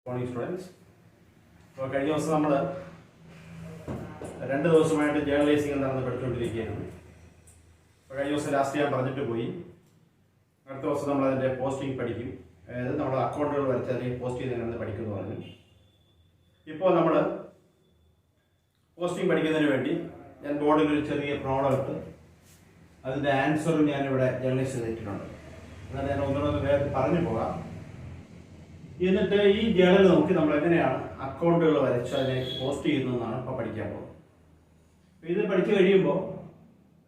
Morning students. അപ്പോൾ കഴിഞ്ഞ ദിവസം നമ്മൾ 2 ദിവസമായിട്ട് ജേർണലൈസിംഗ് എന്താണെന്ന് പഠിച്ചുകൊണ്ടിരിക്കുകയായിരുന്നു. അപ്പോൾ കഴിഞ്ഞ ദിവസം ലാസ്റ്റ് ഞാൻ പറഞ്ഞിട്ട് പോയി. അടുത്ത ദിവസം നമ്മളതിൻ്റെ പോസ്റ്റിംഗ് പഠിക്കും. അതായത് നമ്മൾ അക്കൗണ്ടുകൾ വരച്ച് അല്ലെങ്കിൽ പോസ്റ്റ് ചെയ്ത് എങ്ങനെ പഠിക്കുമെന്ന് പറഞ്ഞു. ഇപ്പോൾ നമ്മൾ പോസ്റ്റിംഗ് പഠിക്കുന്നതിന് വേണ്ടി ഞാൻ ബോർഡിൽ ഒരു ചെറിയ പ്രോബ്ലം ഇട്ട് അതിൻ്റെ ആൻസറും ഞാനിവിടെ ജേർണലൈസ് ചെയ്തിട്ടുണ്ട്. എന്നാൽ ഞാൻ ഒന്നുകൂടെ വേറെ പറഞ്ഞു പോകാം. എന്നിട്ട് ഈ ജേണൽ നോക്കി നമ്മൾ എങ്ങനെയാണ് അക്കൗണ്ടുകൾ വരച്ച് അതിനെ പോസ്റ്റ് ചെയ്യുന്നതെന്നാണ് ഇപ്പോൾ പഠിക്കാൻ പോകുന്നത്. ഇത് പഠിച്ചു കഴിയുമ്പോൾ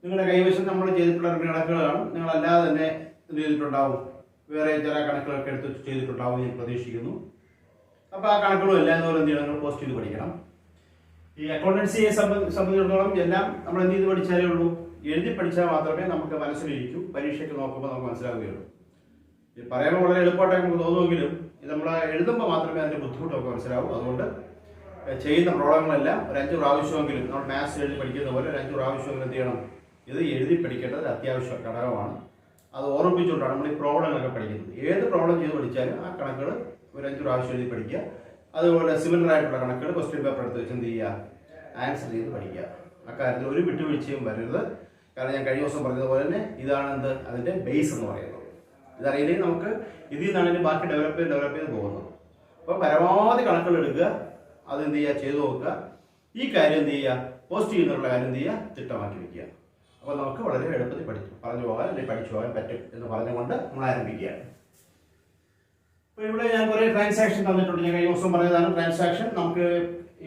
നിങ്ങളുടെ കൈവശം നമ്മൾ ചെയ്തിട്ടുള്ള കണക്കുകളാണ്. നിങ്ങളല്ലാതെ തന്നെ ഇത് ചെയ്തിട്ടുണ്ടാവും, വേറെ ചില കണക്കുകളൊക്കെ എടുത്ത് ചെയ്തിട്ടുണ്ടാവും ഞാൻ പ്രതീക്ഷിക്കുന്നു. അപ്പോൾ ആ കണക്കുകളും എല്ലാം ഇതുപോലെ എന്ത് ചെയ്യണം, നിങ്ങൾ പോസ്റ്റ് ചെയ്ത് പഠിക്കണം. ഈ അക്കൗണ്ടൻസിയെ സംബന്ധിച്ചിടത്തോളം എല്ലാം നമ്മൾ എന്ത് ചെയ്ത് പഠിച്ചാലേ ഉള്ളൂ, എഴുതി പഠിച്ചാൽ മാത്രമേ നമുക്ക് മനസ്സിലിരിക്കൂ. പരീക്ഷയ്ക്ക് നോക്കുമ്പോൾ നമുക്ക് മനസ്സിലാവുകയുള്ളൂ. ഈ പറയാൻ വളരെ എളുപ്പമായിട്ട് നമുക്ക് തോന്നുമെങ്കിലും ഇത് നമ്മൾ എഴുതുമ്പോൾ മാത്രമേ അതിൻ്റെ ബുദ്ധിമുട്ടൊക്കെ മനസ്സിലാവൂ. അതുകൊണ്ട് ചെയ്യുന്ന പ്രോബ്ലങ്ങളെല്ലാം ഒരു 5 പ്രാവശ്യമെങ്കിലും നമ്മൾ മാത്സ് എഴുതി പഠിക്കുന്ന പോലെ ഒരു 5 പ്രാവശ്യമെങ്കിലും എന്ത് ചെയ്യണം, ഇത് എഴുതി പഠിക്കേണ്ടത് അത്യാവശ്യ ഘടകമാണ്. അത് ഓർമ്മിച്ചുകൊണ്ടാണ് നമ്മൾ ഈ പ്രോബ്ലങ്ങളൊക്കെ പഠിക്കുന്നത്. ഏത് പ്രോബ്ലം ചെയ്ത് പഠിച്ചാലും ആ കണക്കുകൾ ഒരു 5 പ്രാവശ്യം എഴുതി പഠിക്കുക. അതുപോലെ സിമിലർ ആയിട്ടുള്ള കണക്കുകൾ ക്വസ്റ്റ്യൻ പേപ്പർ എടുത്ത് വെച്ച് എന്ത് ചെയ്യുക, ആൻസർ ചെയ്ത് പഠിക്കുക. അക്കാര്യത്തിൽ ഒരു വിട്ടുവീഴ്ചയും വരരുത്. കാരണം ഞാൻ കഴിഞ്ഞ ദിവസം പറഞ്ഞതുപോലെ തന്നെ ഇതാണ് അതിൻ്റെ ബേസ് എന്ന് പറയുന്നത്. ഇതറിയില്ലെങ്കിൽ നമുക്ക് ഇതിൽ നിന്നാണ് ബാക്കി ഡെവലപ്പ് ചെയ്ത് പോകുന്നത്. അപ്പോൾ പരമാവധി കണക്കുകൾ എടുക്കുക, അത് എന്ത് ചെയ്യുക, ചെയ്തു നോക്കുക. ഈ കാര്യം എന്ത് ചെയ്യുക, പോസ്റ്റ് ചെയ്യുന്നുള്ള കാര്യം എന്ത് ചെയ്യുക, തിട്ടമാക്കി വയ്ക്കുക. അപ്പോൾ നമുക്ക് വളരെ എളുപ്പത്തിൽ പറഞ്ഞു പോകാൻ അല്ലെങ്കിൽ പഠിച്ചു പോകാൻ പറ്റും എന്ന് പറഞ്ഞുകൊണ്ട് നമ്മൾ ആരംഭിക്കുകയാണ്. അപ്പോൾ ഇവിടെ ഞാൻ കുറേ ട്രാൻസാക്ഷൻ തന്നിട്ടുണ്ട്. ഞാൻ കഴിഞ്ഞ ദിവസം പറഞ്ഞതാണ് ട്രാൻസാക്ഷൻ. നമുക്ക്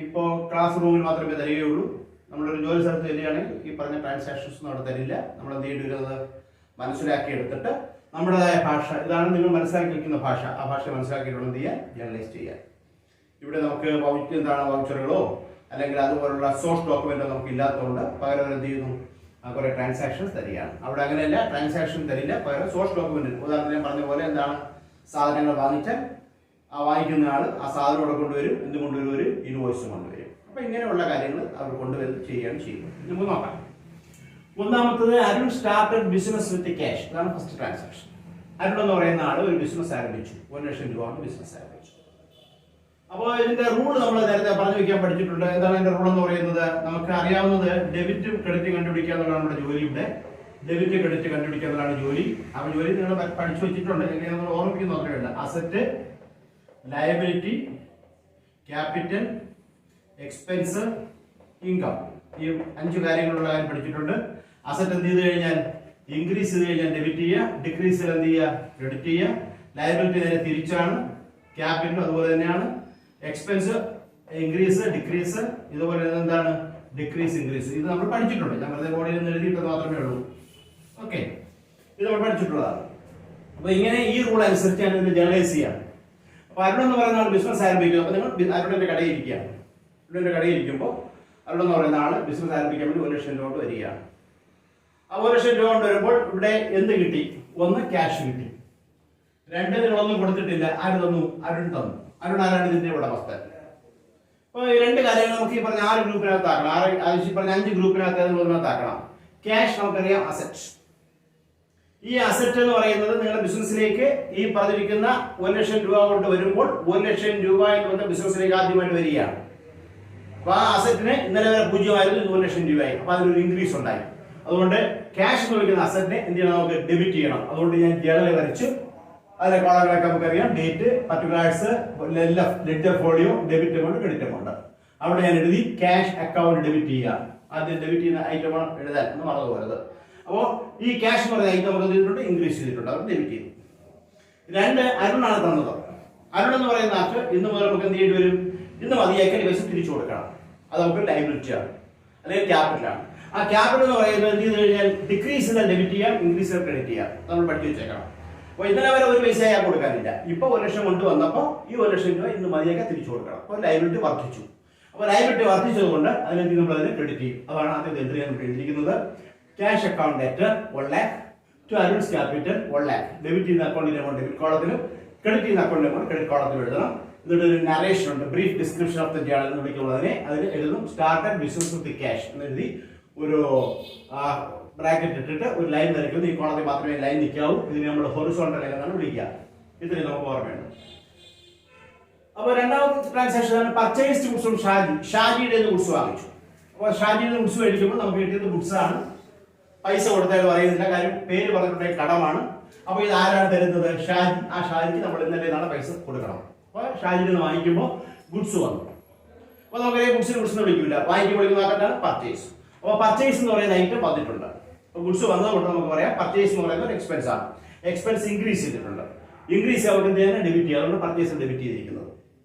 ഇപ്പോൾ ക്ലാസ് റൂമിൽ മാത്രമേ തരികയുള്ളൂ. നമ്മളൊരു ജോലി സ്ഥലത്ത് തരികയാണെങ്കിൽ ഈ പറഞ്ഞ ട്രാൻസാക്ഷൻസ് ഒന്നും അവിടെ തരില്ല. നമ്മൾ എന്ത് ചെയ്യേണ്ടത്, മനസ്സിലാക്കി എടുത്തിട്ട് നമ്മുടേതായ ഭാഷ, ഇതാണ് നിങ്ങൾ മനസ്സിലാക്കി വയ്ക്കുന്ന ഭാഷ, ആ ഭാഷ മനസ്സിലാക്കിയിട്ടുള്ള എന്ത് ചെയ്യാൻ, ജേർണലൈസ് ചെയ്യാൻ. ഇവിടെ നമുക്ക് വൗച്ചറുകളോ അല്ലെങ്കിൽ അതുപോലുള്ള സോഴ്സ് ഡോക്യുമെന്റോ നമുക്ക് ഇല്ലാത്തതുകൊണ്ട് പകരം എന്ത് ചെയ്യുന്നു, കുറേ ട്രാൻസാക്ഷൻസ് തരികയാണ്. അവിടെ അങ്ങനെയല്ല, ട്രാൻസാക്ഷൻ തരില്ല, പകരം സോഴ്സ് ഡോക്യുമെന്റ്. ഉദാഹരണം ഞാൻ പറഞ്ഞ പോലെ എന്താണ്, സാധനങ്ങൾ വാങ്ങിച്ചാൽ ആ വാങ്ങിക്കുന്ന ആൾ ആ സാധനം ഇവിടെ കൊണ്ടുവരും, എന്ത് കൊണ്ടുവരും, ഒരു ഇൻവോയ്സ് കൊണ്ടുവരും. അപ്പോൾ ഇങ്ങനെയുള്ള കാര്യങ്ങൾ അവർ കൊണ്ടുവരുന്നത് ചെയ്യുകയാണ് ചെയ്യുന്നത്. നമുക്ക് നോക്കാം. ഒന്നാമത്തത്, Arun started business with cash. ഇതാണ് ഫസ്റ്റ് ട്രാൻസാക്ഷൻ. അരുൺ എന്ന് പറയുന്ന ആൾ ഒരു ബിസിനസ് ആരംഭിച്ചു, 1 ലക്ഷം രൂപ ബിസിനസ് ആരംഭിച്ചു. അപ്പോൾ ഇതിന്റെ റൂൾ നമ്മൾ നേരത്തെ പറഞ്ഞു വയ്ക്കാൻ പഠിച്ചിട്ടുണ്ട്. എന്താണ് ഇതിന്റെ റൂൾ എന്ന് പറയുന്നത്, നമുക്ക് അറിയാവുന്നത് ഡെബിറ്റും ക്രെഡിറ്റും കണ്ടുപിടിക്കുക എന്നുള്ളതാണ് നമ്മുടെ ജോലി. ഇവിടെ ഡെബിറ്റ് ക്രെഡിറ്റ് കണ്ടുപിടിക്കുക എന്നുള്ളതാണ് ജോലി. ആ ജോലി നിങ്ങൾ പഠിച്ചു വെച്ചിട്ടുണ്ട്, എങ്ങനെ നമ്മൾ ഓർമ്മിക്കുന്ന നോക്കേണ്ട. Asset, liability, capital, expense, income, ഈ 5 കാര്യങ്ങളുള്ള കാര്യം പഠിച്ചിട്ടുണ്ട്. അസറ്റ് എന്ത് ചെയ്ത് കഴിഞ്ഞാൽ ഇൻക്രീസ് ചെയ്ത് കഴിഞ്ഞാൽ ഡെബിറ്റ് ചെയ്യുക, ഡിക്രീസ് ചെയ്ത് എന്ത് ചെയ്യുക, ക്രെഡിറ്റ് ചെയ്യുക. ലയബിലിറ്റി നേരെ തിരിച്ചാണ്. ക്യാപിറ്റൽ അതുപോലെ തന്നെയാണ്. എക്സ്പെൻസ് ഇൻക്രീസ് ഡിക്രീസ്, ഇതുപോലെ എന്താണ് ഡിക്രീസ് ഇൻക്രീസ്. ഇത് നമ്മൾ പഠിച്ചിട്ടുണ്ട്. ഞാൻ വെറുതെ ബോർഡിൽ നിന്ന് എഴുതിയിട്ട് മാത്രമേ ഉള്ളൂ. ഓക്കെ, ഇത് നമ്മൾ പഠിച്ചിട്ടുള്ളതാണ്. അപ്പോൾ ഇങ്ങനെ ഈ റൂൾ അനുസരിച്ച് ഞാൻ ഇതിന്റെ ജേർണലൈസ് ചെയ്യാണ്. അപ്പോൾ അരുൺ എന്ന് പറയുന്ന ആൾ ബിസിനസ് ആരംഭിക്കുന്നു. അപ്പോൾ നിങ്ങൾ അരുണിന്റെ കടയിൽ ഇരിക്കുകയാണ്. അരുണിന്റെ കടയിൽ ഇരിക്കുമ്പോൾ അരുൺ എന്ന് പറയുന്ന ആൾ ബിസിനസ് ആരംഭിക്കാൻ വേണ്ടി 1 ലക്ഷം രൂപ കൊണ്ട് വരികയാണ്. ആ 1 ലക്ഷം രൂപ കൊണ്ട് വരുമ്പോൾ ഇവിടെ എന്ത് കിട്ടി, 1 ക്യാഷ് കിട്ടി, 2 നിങ്ങളൊന്നും കൊടുത്തിട്ടില്ല. ആര് തന്നു, അരുൺ തന്നു. അരുൺ ആരാണ് ഇതിന്റെ ഉടമസ്ഥൻ. അപ്പോൾ ഈ 2 കാര്യങ്ങൾ നമുക്ക് ഈ പറഞ്ഞ 6 ഗ്രൂപ്പിനകത്താക്കണം. 5 ഗ്രൂപ്പിനകത്താക്കണം. ക്യാഷ് നമുക്കറിയാം അസറ്റ്. ഈ അസറ്റ് എന്ന് പറയുന്നത് നിങ്ങളുടെ ബിസിനസ്സിലേക്ക് ഈ പറഞ്ഞിരിക്കുന്ന 1 ലക്ഷം രൂപ കൊണ്ട് വരുമ്പോൾ 1 ലക്ഷം രൂപ എന്ന് പറഞ്ഞ ബിസിനസ്സിലേക്ക് ആദ്യമായിട്ട് വരികയാണ്. അപ്പൊ ആ അസറ്റിന് ഇന്നലെ വരെ 0 ആയിരുന്നു, 1 ലക്ഷം രൂപയായി. അപ്പൊ അതിനൊരു ഇൻക്രീസ് ഉണ്ടായി. അതുകൊണ്ട് ക്യാഷ് എന്ന് വിളിക്കുന്ന അസറ്റിനെ എന്ത് ചെയ്യണം, നമുക്ക് ഡെബിറ്റ് ചെയ്യണം. അതുകൊണ്ട് ഞാൻ ജേർണൽ വരച്ചു. അതിലെ കോളങ്ങളൊക്കെ നമുക്കറിയാം, date, particulars, ledger folio, debit amount, credit amount. അവിടെ ഞാൻ എഴുതി ക്യാഷ് അക്കൗണ്ട് ഡെബിറ്റ് ചെയ്യുക. ആദ്യം ഡെബിറ്റ് ചെയ്യുന്ന ഐറ്റമാണ് എഴുതാൻ, ഒന്ന് മറന്നു പോകരുത്. അപ്പോൾ ഈ ക്യാഷ് എന്ന് പറയുന്ന ഐറ്റം നമുക്ക് ചെയ്തിട്ടുണ്ട്, ഇൻക്രീസ് ചെയ്തിട്ടുണ്ട്, അത് ഡെബിറ്റ് ചെയ്തു. 2 അരുണാണ് തന്നത്. അരുൺ എന്ന് പറയുന്ന ആൾക്ക് ഇന്ന് മുതൽ നമുക്ക് എന്ത് ചെയ്യേണ്ടി വരും, ഇന്ന് മതിയാക്കിയ പൈസ തിരിച്ചു കൊടുക്കണം. അത് നമുക്ക് ലയബിലിറ്റി ആണ് അല്ലെങ്കിൽ ക്യാപിറ്റലാണ്. ആ ക്യാപിറ്റൽ എന്ന് പറയുന്നത് എന്ത് ചെയ്ത് കഴിഞ്ഞാൽ ഡിക്രീസ് ചെയ്താൽ ഡെബിറ്റ് ചെയ്യാം, ഇൻക്രീസ് ചെയ്താൽ ക്രെഡിറ്റ് ചെയ്യാം. നമ്മൾ പഠിച്ചു വെച്ചേക്കണം. അപ്പോൾ ഇന്നലെ വരെ ഒരു പൈസ അയാൾ കൊടുക്കാനില്ല. ഇപ്പോൾ 1 ലക്ഷം കൊണ്ടുവന്നപ്പോൾ ഈ 1 ലക്ഷം രൂപ ഇന്ന് മതിയാക്കി തിരിച്ചു കൊടുക്കണം. അപ്പോൾ ലയബിലിറ്റി വർദ്ധിച്ചു. അപ്പോൾ ലയബിലിറ്റി വർദ്ധിച്ചതുകൊണ്ട് അതിനെന്ത് നമ്മൾ അതിനെ ക്രെഡിറ്റ് ചെയ്യും. അതാണ് ആദ്യത്തെ എൻട്രി ഞാൻ എഴുതിയിരിക്കുന്നത്. Cash account debt 1 lakh to Arun's capital 1 lakh. Debit ചെയ്യുന്ന അക്കൗണ്ടിന്റെ അമൗണ്ട് ഡെബിറ്റ് കോളത്തിലും ക്രെഡിറ്റ് ചെയ്യുന്ന അക്കൗണ്ടിന്റെ അമൗണ്ട് ക്രെഡിറ്റ് കോളത്തിലും എഴുതണം. എന്നിട്ട് ഒരു നറേഷൻ ഉണ്ട്, brief description of the journal എന്ന് വിളിക്കുന്നതിനെ അതിൽ എഴുതും. സ്റ്റാർട്ടഡ് ബിസിനസ് വിത്ത് ക്യാഷ് എന്ന് എഴുതി ഒരു ബ്രാക്കറ്റ് ഇട്ടിട്ട് ഒരു ലൈൻ വരയ്ക്കുന്നു. ഈ കോളത്തിൽ മാത്രമേ ലൈൻ നിൽക്കാവൂ. ഇതിനെ നമ്മൾ ഹൊറിസോണ്ടൽ ലൈൻ എന്നാണ് വിളിക്കുക. ഇത്രയും നമുക്ക് ഓർമ്മയുണ്ട്. അപ്പോൾ രണ്ടാമത്തെ transaction purchased goods from Shaji. ഷാജിയുടെ ഗുഡ്സ് വാങ്ങിച്ചു. അപ്പോൾ ഷാജിയുടെ ഗുഡ്സ് മേടിക്കുമ്പോൾ നമുക്ക് കിട്ടിയത് ഗുഡ്സ് ആണ്. പൈസ കൊടുത്താൽ പറയുന്നില്ല, കാര്യം പേര് പറഞ്ഞിട്ടുണ്ടെങ്കിൽ കടമാണ്. അപ്പോൾ ഇത് ആരാണ് തരുന്നത്? ഷാജി. ആ ഷാജിക്ക് നമ്മൾ ഇന്നലെ നാളെ പൈസ കൊടുക്കണം. അപ്പോൾ ഷാജിയിൽ നിന്ന് വാങ്ങിക്കുമ്പോൾ ഗുഡ്സ് വന്നു. അപ്പോൾ നമുക്കറിയാം ഗുഡ്സിന് എന്ന് വിളിക്കില്ല, വാങ്ങിക്കുമ്പോൾ വിളിക്കുന്നതാണ് പർച്ചേസ്. അപ്പോൾ പർച്ചേസ് എന്ന് പറയുന്ന ഐറ്റം വന്നിട്ടുണ്ട്. അപ്പോൾ ഗുഡ്സ് വന്നതുകൊണ്ട് നമുക്ക് പറയാം പർച്ചേസ് എന്ന് പറയുന്നത് എക്സ്പെൻസ് ആണ്. എക്സ്പെൻസ് ഇൻക്രീസ് ചെയ്തിട്ടുണ്ട്. ഇൻക്രീസ് ആവുമ്പോൾ എന്ത് ചെയ്യാൻ? ഡെബിറ്റ് ചെയ്യുക. അതുകൊണ്ട് പർച്ചേസ് ഡെബിറ്റ് ചെയ്തിരിക്കുന്നത്.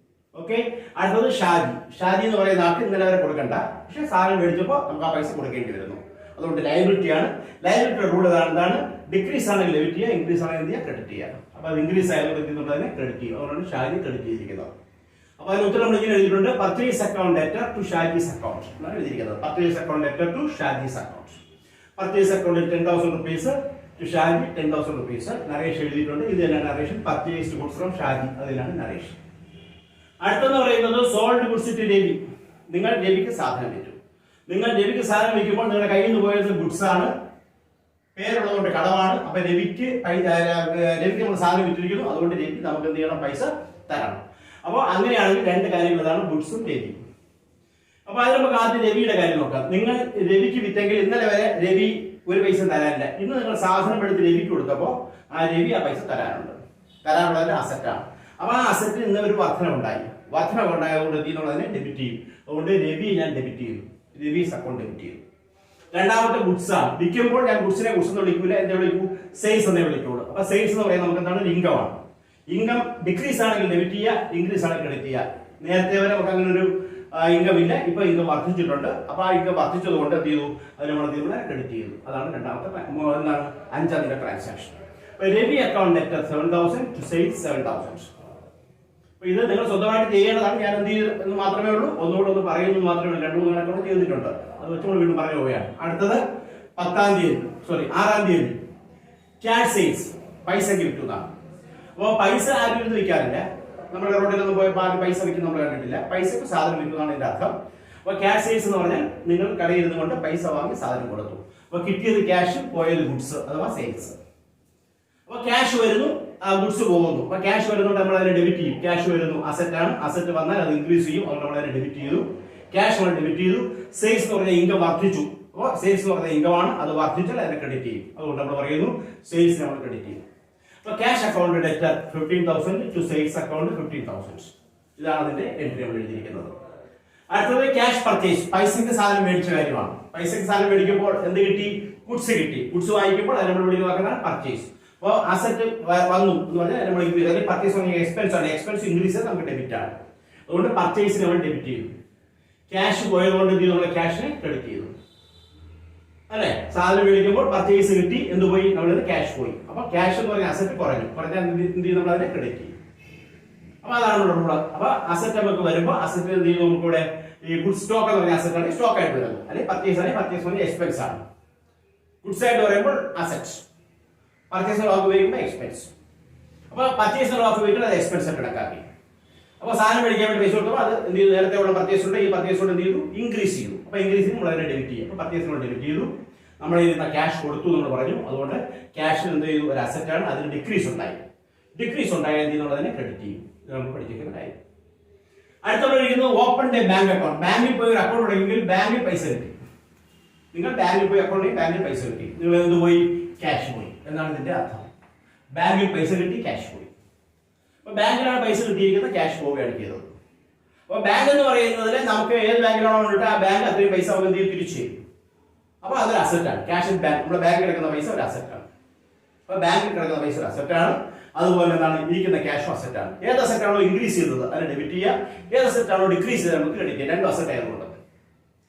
ഓക്കെ. അടുത്തത് ഷാജി. ഷാജി എന്ന് പറയുന്ന ആൾക്ക് ഇന്നലെ വരെ കൊടുക്കണ്ട, പക്ഷേ സാധനം മേടിച്ചപ്പോൾ നമുക്ക് ആ പൈസ കൊടുക്കേണ്ടി വരുന്നു. അതുകൊണ്ട് ലയബിലിറ്റി ആണ്. ലയബിലിറ്റിയുടെ റൂൾ എന്താണ്? ഡിക്രീസ് ആണെങ്കിൽ ഡെബിറ്റ് ചെയ്യുക, ഇൻക്രീസ് ആണെങ്കിൽ എന്ത് ചെയ്യുക? ക്രെഡിറ്റ് ചെയ്യുക. അപ്പോൾ അത് ഇൻക്രീസ് ആയതുകൊണ്ട് എന്തുകൊണ്ടതിനെ ക്രെഡിറ്റ് ചെയ്യുക. അതുകൊണ്ടാണ് ഷാജി ക്രെഡിറ്റ് ചെയ്തിരിക്കുന്നത്. അപ്പോൾ അതിന് ഉത്തരം നമ്മൾ ഇങ്ങനെ എഴുതിയിട്ടുണ്ട്, purchase account debtor to Shaji's account എന്നാണ് എഴുതിയിരിക്കുന്നത്. Purchase account debtor to Shaji's account. Purchase അക്കൗണ്ടിൽ 10,000 rupees ടു ഷാജി 10,000 rupees. നരേഷ് എഴുതിയിട്ടുണ്ട്. ഇത് തന്നെയാണ് narration. Purchased goods from Shaji, അതിലാണ് നരേഷൻ. അടുത്തെന്ന് പറയുന്നത് സോൾഡ് ഗുഡ്സ് ടു രവി. നിങ്ങൾ രവിക്ക് സാധനം വിറ്റു. നിങ്ങൾ രവിക്ക് സാധനം വിൽക്കുമ്പോൾ നിങ്ങളുടെ കയ്യിൽ നിന്ന് പോയത് ഗുഡ്സ് ആണ്, പേരുള്ളതുകൊണ്ട് കടമാണ്. അപ്പൊ രവിക്ക് നമ്മൾ സാധനം വിറ്റിരിക്കുന്നു, അതുകൊണ്ട് രവി നമുക്ക് എന്ത് ചെയ്യണം? പൈസ തരണം. അപ്പോൾ അങ്ങനെയാണെങ്കിൽ രണ്ട് കാര്യങ്ങൾ, ഇതാണ് ഗുഡ്സും രവി. അപ്പൊ അത് നമുക്ക് ആദ്യം രവിയുടെ കാര്യം നോക്കാം. നിങ്ങൾ രവിക്ക് വിറ്റെങ്കിൽ ഇന്നലെ വരെ രവി ഒരു പൈസ തരാനില്ല. ഇന്ന് നിങ്ങൾ സാധനം എടുത്ത് രവിക്ക് കൊടുത്തപ്പോൾ ആ രവി ആ പൈസ തരാനുള്ളത് അസറ്റാണ്. അപ്പൊ ആ അസറ്റിൽ ഇന്ന് ഒരു വർധന ഉണ്ടായി. വർധന ഉണ്ടായതുകൊണ്ട് എന്ത് ചെയ്യുന്നതിനെ ഡെബിറ്റ് ചെയ്യും. അതുകൊണ്ട് രവി ഞാൻ ഡെബിറ്റ് ചെയ്തു, രവീസ് അക്കൗണ്ട് ഡെബിറ്റ് ചെയ്തു. രണ്ടാമത്തെ ഗുഡ്സ് ആണ്. വിൽക്കുമ്പോൾ ഞാൻ ഗുഡ്സിനെ ഗുഡ്സ് എന്ന് വിളിക്കൂല, എന്താ വിളിക്കൂ? സെയിൽസ് എന്നേ വിളിക്കുള്ളൂ. അപ്പൊ സെയിൽസ് എന്ന് പറയുന്നത് നമുക്ക് എന്താണ്? ഇൻകം ആണ്. ഇൻകം ഡിക്രീസ് ആണെങ്കിൽ ഡെബിറ്റ് ചെയ്യുക, ഇൻക്രീസ് ആണെങ്കിൽ ക്രെഡിറ്റ് ചെയ്യുക. നേരത്തെ വരെ നമുക്ക് അങ്ങനെ ഒരു ഇൻകം ഇല്ല, ഇപ്പൊ ഇൻകം വർദ്ധിച്ചിട്ടുണ്ട്. അപ്പൊ ആ ഇൻകം വർദ്ധിച്ചത് കൊണ്ട് എന്ത് ചെയ്തു? അത് നമ്മൾ ക്രെഡിറ്റ് ചെയ്തു. അതാണ് രണ്ടാമത്തെ എന്താണ്? അഞ്ചാമത്തെ transaction. Ravi account debtor 7,000 to sales 7,000. ഇത് നിങ്ങൾ സ്വന്തമായിട്ട് ചെയ്യേണ്ടതാണ്. ഞാൻ എന്ത് ചെയ്തു എന്ന് മാത്രമേ ഉള്ളൂ. ഒന്നുകൂടെ ഒന്ന് പറയുന്നു മാത്രമേ ഉള്ളൂ. 2-3 അക്കൗണ്ട് ചെയ്തിട്ടുണ്ട്. അത് വെച്ചുകൊണ്ട് വീണ്ടും പറഞ്ഞു പോവുകയാണ്. അടുത്തത് 6-ാം തീയതി ക്യാഷ് സെയിൽസ്, പൈസക്ക് വിറ്റുന്നതാണ്. അപ്പോൾ പൈസ ആരും ഇരുന്ന് വിൽക്കാറില്ല. നമ്മുടെ റോഡിലൊന്നും പോയപ്പോൾ ആരും പൈസ വിൽക്കുന്ന നമ്മൾ കണ്ടിട്ടില്ല. പൈസക്ക് സാധനം വിൽക്കുന്നതാണ് ഇതിന്റെ അർത്ഥം. അപ്പോൾ ക്യാഷ് സെയിൽസ് എന്ന് പറഞ്ഞാൽ നിങ്ങൾ കടയിൽ ഇരുന്ന് കൊണ്ട് പൈസ വാങ്ങി സാധനം കൊടുത്തു. അപ്പോൾ കിട്ടിയത് ക്യാഷ്, പോയത് ഗുഡ്സ് അഥവാ സെയിൽസ്. അപ്പോൾ ക്യാഷ് വരുന്നു, ഗുഡ്സ് പോകുന്നു. അപ്പൊ ക്യാഷ് വരുന്നുണ്ട്, നമ്മൾ അതിനെ ഡെബിറ്റ് ചെയ്യും. ക്യാഷ് വരുന്നു, അസറ്റ് ആണ്. അസറ്റ് വന്നാൽ അത് ഇൻക്രീസ് ചെയ്യും, അതുകൊണ്ട് നമ്മൾ അതിനെ ഡെബിറ്റ് ചെയ്തു. ക്യാഷ് നമ്മൾ ഡെബിറ്റ് ചെയ്തു. സെയിൽസ് എന്ന് പറഞ്ഞാൽ ഇൻകം വർദ്ധിച്ചു. അപ്പോൾ സെയിൽസ് എന്ന് പറഞ്ഞാൽ ഇൻകം ആണ്, അത് വർദ്ധിച്ചാൽ അതിനെ ക്രെഡിറ്റ് ചെയ്യും. അതുകൊണ്ട് നമ്മൾ പറയുന്നു സെയിൽസ് നമ്മൾ ക്രെഡിറ്റ് ചെയ്യും. അപ്പൊ cash account debtor 15,000 to sales account 15,000. ഇതാണ് അതിന്റെ എൻട്രി നമ്മൾ എഴുതിയിരിക്കുന്നത്. അടുത്തത് ക്യാഷ് പർച്ചേസ്, പൈസക്ക് സാധനം മേടിച്ച കാര്യമാണ്. പൈസക്ക് സാധനം മേടിക്കുമ്പോൾ എന്ത് കിട്ടി? ഗുഡ്സ് കിട്ടി. ഗുഡ്സ് വാങ്ങിക്കുമ്പോൾ അത് നമ്മൾ വിളിക്കുന്നതാണ് പർച്ചേസ്. അപ്പോൾ അസറ്റ് വന്നു എന്ന് പറഞ്ഞാൽ നമ്മൾ പർച്ചേസ് എക്സ്പെൻസ് ആണ്. എക്സ്പെൻസ് ഇൻക്രീസ് ചെയ്ത് നമുക്ക് ഡെബിറ്റ് ആണ്. അതുകൊണ്ട് പർച്ചേസിന് നമ്മൾ ഡെബിറ്റ് ചെയ്തു. ക്യാഷ് പോയതുകൊണ്ട് എന്ത് ചെയ്തു? നമ്മൾ ക്യാഷിനെ ക്രെഡിറ്റ് ചെയ്തു. അല്ലെ? സാധനം മേടിക്കുമ്പോൾ പർച്ചേസ് കിട്ടി, എന്ത് പോയി? നമ്മളത് ക്യാഷ് പോയി. അപ്പൊ ക്യാഷ് എന്ന് പറഞ്ഞ അസറ്റ് കുറഞ്ഞാൽ എന്ത് ചെയ്യും? നമ്മൾ അതിനെ ക്രെഡിറ്റ് ചെയ്യും. അപ്പൊ അതാണ് നമ്മുടെ റൂൾ. അപ്പൊ അസറ്റ് നമുക്ക് വരുമ്പോൾ അസറ്റ് എന്ത് ചെയ്യും? നമുക്കിവിടെ ഈ ഗുഡ് സ്റ്റോക്ക് എന്ന് പറഞ്ഞ അസറ്റ് ആണ് സ്റ്റോക്ക് ആയിട്ട് വരുന്നത്. അല്ലെങ്കിൽ പർച്ചേസ് ആണെങ്കിൽ പർച്ചേസ് പറഞ്ഞ എക്സ്പെൻസ് ആണ്. ഗുഡ്സ് ആയിട്ട് പറയുമ്പോൾ അസറ്റ്, പർച്ചേസ് വാക്ക് ഉപയോഗിക്കുമ്പോൾ എക്സ്പെൻസ്. അപ്പൊ പർച്ചേസ് വാക്ക് ഉപയോഗിക്കുന്നത് അത് എക്സ്പെൻസ് ആയിട്ട് കണക്കാക്കി. അപ്പൊ സാധനം മേടിക്കാൻ വേണ്ടി പൈസ കൊടുക്കുമ്പോൾ അത് എന്ത് ചെയ്തു? നേരത്തെ ഉള്ള പർച്ചേസ് ഉണ്ട്, ഈ പർച്ചേസ് കൊണ്ട് എന്ത് ചെയ്തു? ഇൻക്രീസ് ചെയ്തു. അപ്പൊ ഇൻക്രീസ് നമ്മൾ അതിനെ ഡെബിറ്റ് ചെയ്യും. അപ്പൊ പർച്ചേസ് നമ്മൾ ഡെബിറ്റ് ചെയ്തു. നമ്മൾ ക്യാഷ് കൊടുത്തു നമ്മൾ പറഞ്ഞു. അതുകൊണ്ട് ക്യാഷിന് എന്ത് ചെയ്തു? ഒരു അസറ്റ് ആണ്, അതിന് ഡിക്രീസ് ഉണ്ടായി. ഡിക്രീസ് ഉണ്ടായാൽ എന്ത് ചെയ്യുന്നത്? അതിനെ ക്രെഡിറ്റ് ചെയ്യും. ഇത് നമുക്ക് പഠിച്ചിട്ടുണ്ടായി. അടുത്തുള്ള ഓപ്പൺ ഡേ ബാങ്ക് അക്കൗണ്ട്. ബാങ്കിൽ പോയി ഒരു അക്കൗണ്ട് ഉണ്ടെങ്കിൽ ബാങ്കിൽ പൈസ കിട്ടി. നിങ്ങൾ ബാങ്കിൽ പോയി അക്കൗണ്ട് ബാങ്കിൽ പൈസ കിട്ടി. നിങ്ങൾ എന്ത് പോയി? ക്യാഷ് പോയി എന്നാണ് ഇതിന്റെ അർത്ഥം. ബാങ്കിൽ പൈസ കിട്ടി, ക്യാഷ് പോയി. അപ്പൊ ബാങ്കിലാണ് പൈസ കിട്ടിയിരിക്കുന്നത്, ക്യാഷ് പോവുകയാണ് ചെയ്തത്. അപ്പൊ ബാങ്ക് എന്ന് പറയുന്നതിൽ നമുക്ക് ഏത് ബാങ്കിലാണോ വേണ്ടിട്ട് ആ ബാങ്ക് അത്രയും പൈസ നമുക്ക് തിരിച്ചു ചെയ്യും. അപ്പൊ അതൊരു അസറ്റാണ്. ക്യാഷ് ഇൻ ബാങ്ക്, നമ്മുടെ ബാങ്കിൽ കിടക്കുന്ന പൈസ ഒരു അസറ്റാണ്. അപ്പൊ ബാങ്കിൽ കിടക്കുന്ന പൈസ ഒരു അസറ്റാണ്. അതുപോലെ എന്താണ്? ഇരിക്കുന്ന ക്യാഷും അസറ്റാണ്. ഏത് അസറ്റാണോ ഇൻക്രീസ് ചെയ്തത് അതിനെ ഡെബിറ്റ് ചെയ്യുക. ഏത് അസറ്റാണോ ഡിക്രീസ് ചെയ്തത് നമുക്ക് ക്രെഡിറ്റ് ചെയ്യാം. രണ്ടും അസറ്റ് ആയതുകൊണ്ട്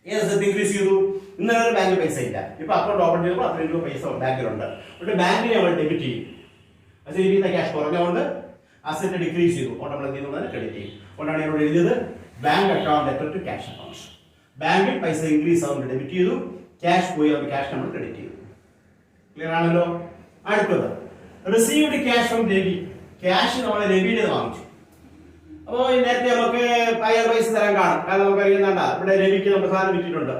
ഏത് അസറ്റ് ഇൻക്രീസ് ചെയ്തു? ഇന്നലെ ഒരു ബാങ്കിൽ പൈസ ഇല്ല, ഇപ്പൊ അക്കൗണ്ട് ഓപ്പൺ ചെയ്തപ്പോൾ അത്രയും രൂപ പൈസ ബാങ്കിലുണ്ട്. അതുകൊണ്ട് ബാങ്കിനെ നമ്മൾ ഡെബിറ്റ് ചെയ്യും. അത് ഇരിക്കുന്ന ക്യാഷ് കുറഞ്ഞുകൊണ്ട് അസറ്റ് ഡിക്രീസ് ചെയ്തു, അതുകൊണ്ട് നമ്മൾ എന്ത് ചെയ്യുന്നത്? ക്രെഡിറ്റ് ചെയ്യും. അതുകൊണ്ടാണ് ഇവിടെ എഴുതിയത് bank account debtor to cash account. ബാങ്കിൽ പൈസ ഇൻക്രീസ് ആവുമ്പോൾ ഡെബിറ്റ് ചെയ്തു, ക്യാഷ് പോയി അത് ക്യാഷ് നമ്മൾ ക്രെഡിറ്റ് ചെയ്തു. ക്ലിയർ ആണല്ലോ? അടുത്തത് received cash from Ravi. Cash നമ്മൾ രവിയുടെ വാങ്ങിച്ചു. അപ്പോൾ നേരത്തെ നമുക്ക് അയാൾ പൈസ തരാൻ കാണും, കാരണം നമുക്ക് അറിയുന്നുണ്ട ഇവിടെ രവിക്ക് നമുക്ക് സാധനം വിറ്റിട്ടുണ്ട്.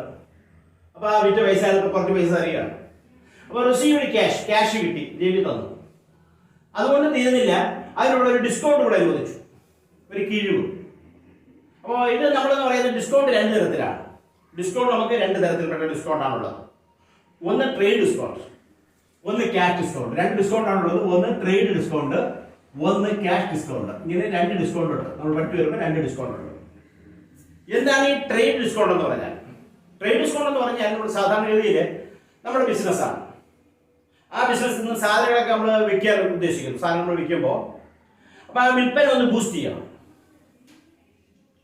അപ്പൊ ആ വിറ്റ പൈസ കുറച്ച് പൈസ തരികയാണ്. അപ്പൊ റിസീവ്ഡ് ക്യാഷ്, ക്യാഷ് കിട്ടി, രവി തന്നു. അതുകൊണ്ട് തീരുന്നില്ല, അതിനുള്ള ഒരു ഡിസ്കൗണ്ട് കൂടെ അനുവദിച്ചു. ഒരു കിഴിവ്. അപ്പോൾ ഇത് നമ്മളെന്ന് പറയുന്നത് ഡിസ്കൗണ്ട് രണ്ട് തരത്തിലാണ്. ഡിസ്കൗണ്ട് നമുക്ക് രണ്ട് തരത്തിൽപ്പെട്ട ഡിസ്കൗണ്ട് ആണുള്ളത്. ഒന്ന് ട്രേഡ് ഡിസ്കൗണ്ട്, ഒന്ന് ക്യാഷ് ഡിസ്കൗണ്ട്. രണ്ട് ഡിസ്കൗണ്ട് ആണുള്ളത്. ഒന്ന് ട്രേഡ് ഡിസ്കൗണ്ട്, ഒന്ന് ക്യാഷ് ഡിസ്കൗണ്ട്. ഇങ്ങനെ രണ്ട് ഡിസ്കൗണ്ട് ഉണ്ട്. നമ്മൾ പഠിച്ചു വരുമ്പോൾ രണ്ട് ഡിസ്കൗണ്ട് ഉണ്ട്. എന്താണ് ഈ ട്രേഡ് ഡിസ്കൗണ്ട് എന്ന് പറഞ്ഞാൽ? ട്രേഡ് ഡിസ്കൗണ്ട് എന്ന് പറഞ്ഞാൽ നമ്മൾ സാധാരണഗതിയിൽ നമ്മുടെ ബിസിനസ്സാണ്. ആ ബിസിനസ്സിൽ നിന്ന് സാധനങ്ങളൊക്കെ നമ്മൾ വിൽക്കാൻ ഉദ്ദേശിക്കുന്നു. സാധനങ്ങൾ വിൽക്കുമ്പോൾ അപ്പോൾ ആ വിൽപ്പന ഒന്ന് ബൂസ്റ്റ് ചെയ്യണം.